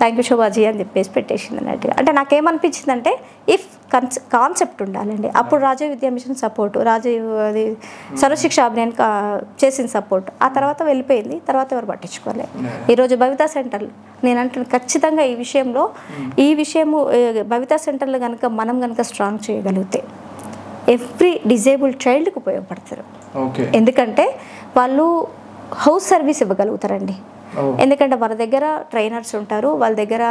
థ్యాంక్ యూ శోభాజీ అని చెప్పేసి పెట్టేసింది అన్నట్టుగా. అంటే నాకేమనిపించిందంటే ఇఫ్ కాన్సెప్ట్ ఉండాలండి. అప్పుడు రాజీవ్ విద్యా మిషన్ సపోర్టు, రాజీవ్ అది సర్వశిక్ష అభియాన్ చేసిన సపోర్ట్, ఆ తర్వాత వెళ్ళిపోయింది, తర్వాత ఎవరు పట్టించుకోలేదు. ఈరోజు భవితా సెంటర్లు నేను అంటున్నాను ఖచ్చితంగా ఈ విషయము భవితా సెంటర్లు కనుక మనం కనుక స్ట్రాంగ్ చేయగలిగితే ఎవ్రీ డిజేబుల్డ్ చైల్డ్కి ఉపయోగపడతారు. ఎందుకంటే వాళ్ళు హౌస్ సర్వీస్ ఇవ్వగలుగుతారండి. ఎందుకంటే వాళ్ళ దగ్గర ట్రైనర్స్ ఉంటారు, వాళ్ళ దగ్గర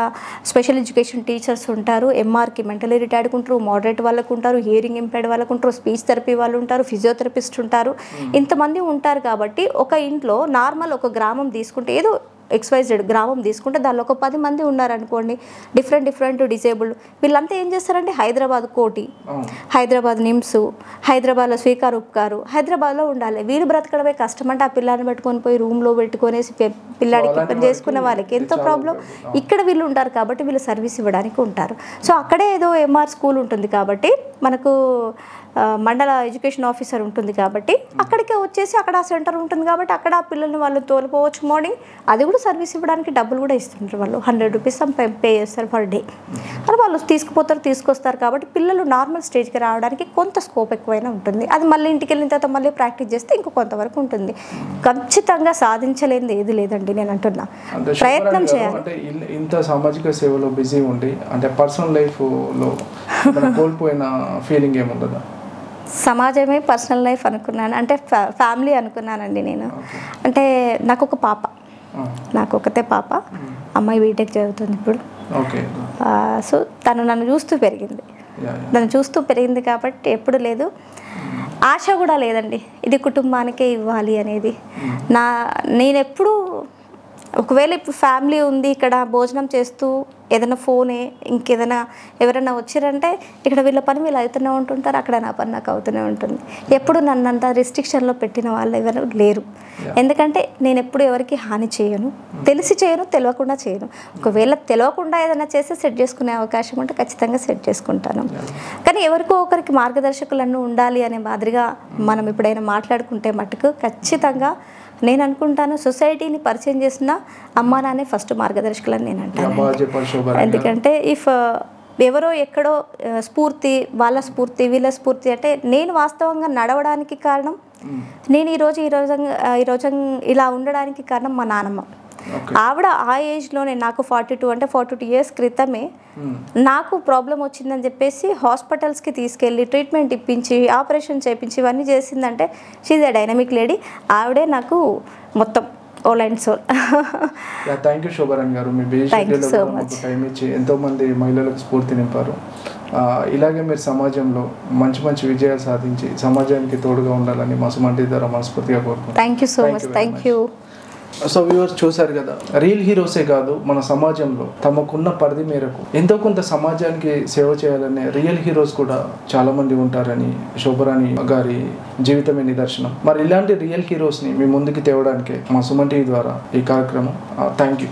స్పెషల్ ఎడ్యుకేషన్ టీచర్స్ ఉంటారు, ఎంఆర్కి మెంటలీ రిటైర్డ్కి ఉంటారు, మోడరేట్ వాళ్ళకు ఉంటారు, హియరింగ్ ఇంపైర్డ్ వాళ్ళకు ఉంటారు, స్పీచ్ థెరపీ వాళ్ళు ఉంటారు, ఫిజియోథెరపిస్ట్ ఉంటారు, ఇంతమంది ఉంటారు. కాబట్టి ఒక ఇంట్లో నార్మల్ ఒక గ్రామం తీసుకుంటే, ఏదో XYZ గ్రామం తీసుకుంటే దానిలో ఒక 10 మంది ఉన్నారనుకోండి, డిఫరెంట్ డిజేబుల్డ్. వీళ్ళంతా ఏం చేస్తారంటే హైదరాబాద్ కోటి, హైదరాబాద్ నిమ్స్, హైదరాబాద్లో స్వీకార్ ఉపకారు, హైదరాబాద్లో ఉండాలి. వీళ్ళు బ్రతకడమే కష్టం అంటే ఆ పిల్లాన్ని పెట్టుకొని పోయి రూమ్లో పెట్టుకొనేసి పిల్లాడికి పని చేసుకున్న వాళ్ళకి ఎంతో ప్రాబ్లం. ఇక్కడ వీళ్ళు ఉంటారు కాబట్టి వీళ్ళు సర్వీస్ ఇవ్వడానికి ఉంటారు. సో అక్కడే ఏదో MR స్కూల్ ఉంటుంది కాబట్టి మనకు మండల ఎడ్యుకేషన్ ఆఫీసర్ ఉంటుంది కాబట్టి అక్కడికే వచ్చేసి అక్కడ ఆ సెంటర్ ఉంటుంది కాబట్టి అక్కడ ఆ పిల్లల్ని వాళ్ళు తోలిపోవచ్చు మార్నింగ్. అది కూడా సర్వీస్ ఇవ్వడానికి డబ్బులు కూడా ఇస్తుంటారు. వాళ్ళు 100 రూపీస్ పే చేస్తారు పర్ డే. అది వాళ్ళు తీసుకొస్తారు కాబట్టి పిల్లలు నార్మల్ స్టేజ్కి రావడానికి కొంత స్కోప్ ఎక్కువైనా ఉంటుంది. అది మళ్ళీ ఇంటికి వెళ్ళిన తర్వాత మళ్ళీ ప్రాక్టీస్ చేస్తే ఇంకో కొంతవరకు ఉంటుంది. ఖచ్చితంగా సాధించలేనిది ఏది లేదండి, నేను అంటున్నా. ప్రయత్నం చేయాలి. ఇంత సామాజిక సేవలో బిజీ ఉండి అంటే పర్సనల్ లైఫ్లో కోల్పోయిన ఫీలింగ్ ఏముండదా? సమాజమే పర్సనల్ లైఫ్ అనుకున్నాను, అంటే ఫ్యామిలీ అనుకున్నానండి నేను. అంటే నాకు ఒకతే పాప, అమ్మాయి బీటెక్ చదువుతుంది ఇప్పుడు. సో తను నన్ను చూస్తూ పెరిగింది కాబట్టి ఎప్పుడు లేదు, ఆశ కూడా లేదండి ఇది కుటుంబానికే ఇవ్వాలి అనేది. నేను ఎప్పుడు ఒకవేళ ఇప్పుడు ఫ్యామిలీ ఉంది ఇక్కడ భోజనం చేస్తూ ఏదైనా ఫోనే ఇంకేదైనా ఎవరైనా వచ్చారంటే ఇక్కడ వీళ్ళ పని వీళ్ళు అవుతూనే ఉంటుంటారు, అక్కడ నా పని నాకు అవుతూనే ఉంటుంది. ఎప్పుడు నన్ను అంత రిస్ట్రిక్షన్లో పెట్టిన వాళ్ళు ఎవరు లేరు. ఎందుకంటే నేను ఎప్పుడు ఎవరికి హాని చేయను, తెలిసి చేయను, తెలియకుండా చేయను. ఒకవేళ తెలియకుండా ఏదైనా చేస్తే సెట్ చేసుకునే అవకాశం ఉంటే ఖచ్చితంగా సెట్ చేసుకుంటాను. కానీ ఎవరికో ఒకరికి మార్గదర్శకులను ఉండాలి అనే మాదిరిగా మనం ఎప్పుడైనా మాట్లాడుకుంటే మటుకు ఖచ్చితంగా నేను అనుకుంటాను సొసైటీని పరిచయం చేసిన అమ్మా నాన్నే ఫస్ట్ మార్గదర్శకులని నేను అంటాను. ఎందుకంటే ఇఫ్ ఎవరో ఎక్కడో స్ఫూర్తి, వాళ్ళ స్ఫూర్తి, వీళ్ళ స్ఫూర్తి అంటే నేను వాస్తవంగా నడవడానికి కారణం, నేను ఈరోజు ఇలా ఉండడానికి కారణం మా నాన్నమ్మ. ఆవిడ ఆ ఏజ్లోనే నాకు 42 years క్రితమే నాకు ప్రాబ్లం వచ్చిందని చెప్పేసి హాస్పిటల్స్కి తీసుకెళ్ళి ట్రీట్మెంట్ ఇప్పించి ఆపరేషన్ చేయించి ఇవన్నీ చేసిందంటే షీఈ్ ఎ డైనమిక్ లేడీ. ఆవిడే నాకు మొత్తం whole and sole. Thank you Shobharani గారు, మీ టైం ఇచ్చి ఎంతోమంది మహిళలకు స్ఫూర్తి నింపారు. ఇలాగే మీరు సమాజంలో మంచి విజయాలు సాధించి సమాజానికి తోడుగా ఉండాలని మా సుమన్ టీవీ ద్వారా మనస్ఫూర్తిగా కోరుకుంటున్నాను. Thank you so much. Thank you. So viewers చూశారు కదా, రియల్ హీరోసే కాదు మన సమాజంలో తమకున్న పరిధి మేరకు ఎంతో కొంత సమాజానికి సేవ చేయాలనే రియల్ హీరోస్ కూడా చాలా మంది ఉంటారని శోభారాణి గారి జీవితమే నిదర్శనం. మరి ఇలాంటి రియల్ హీరోస్ని మీ ముందుకు తేవడానికే మా సుమన్ టీవీ ద్వారా ఈ కార్యక్రమం. Thank you.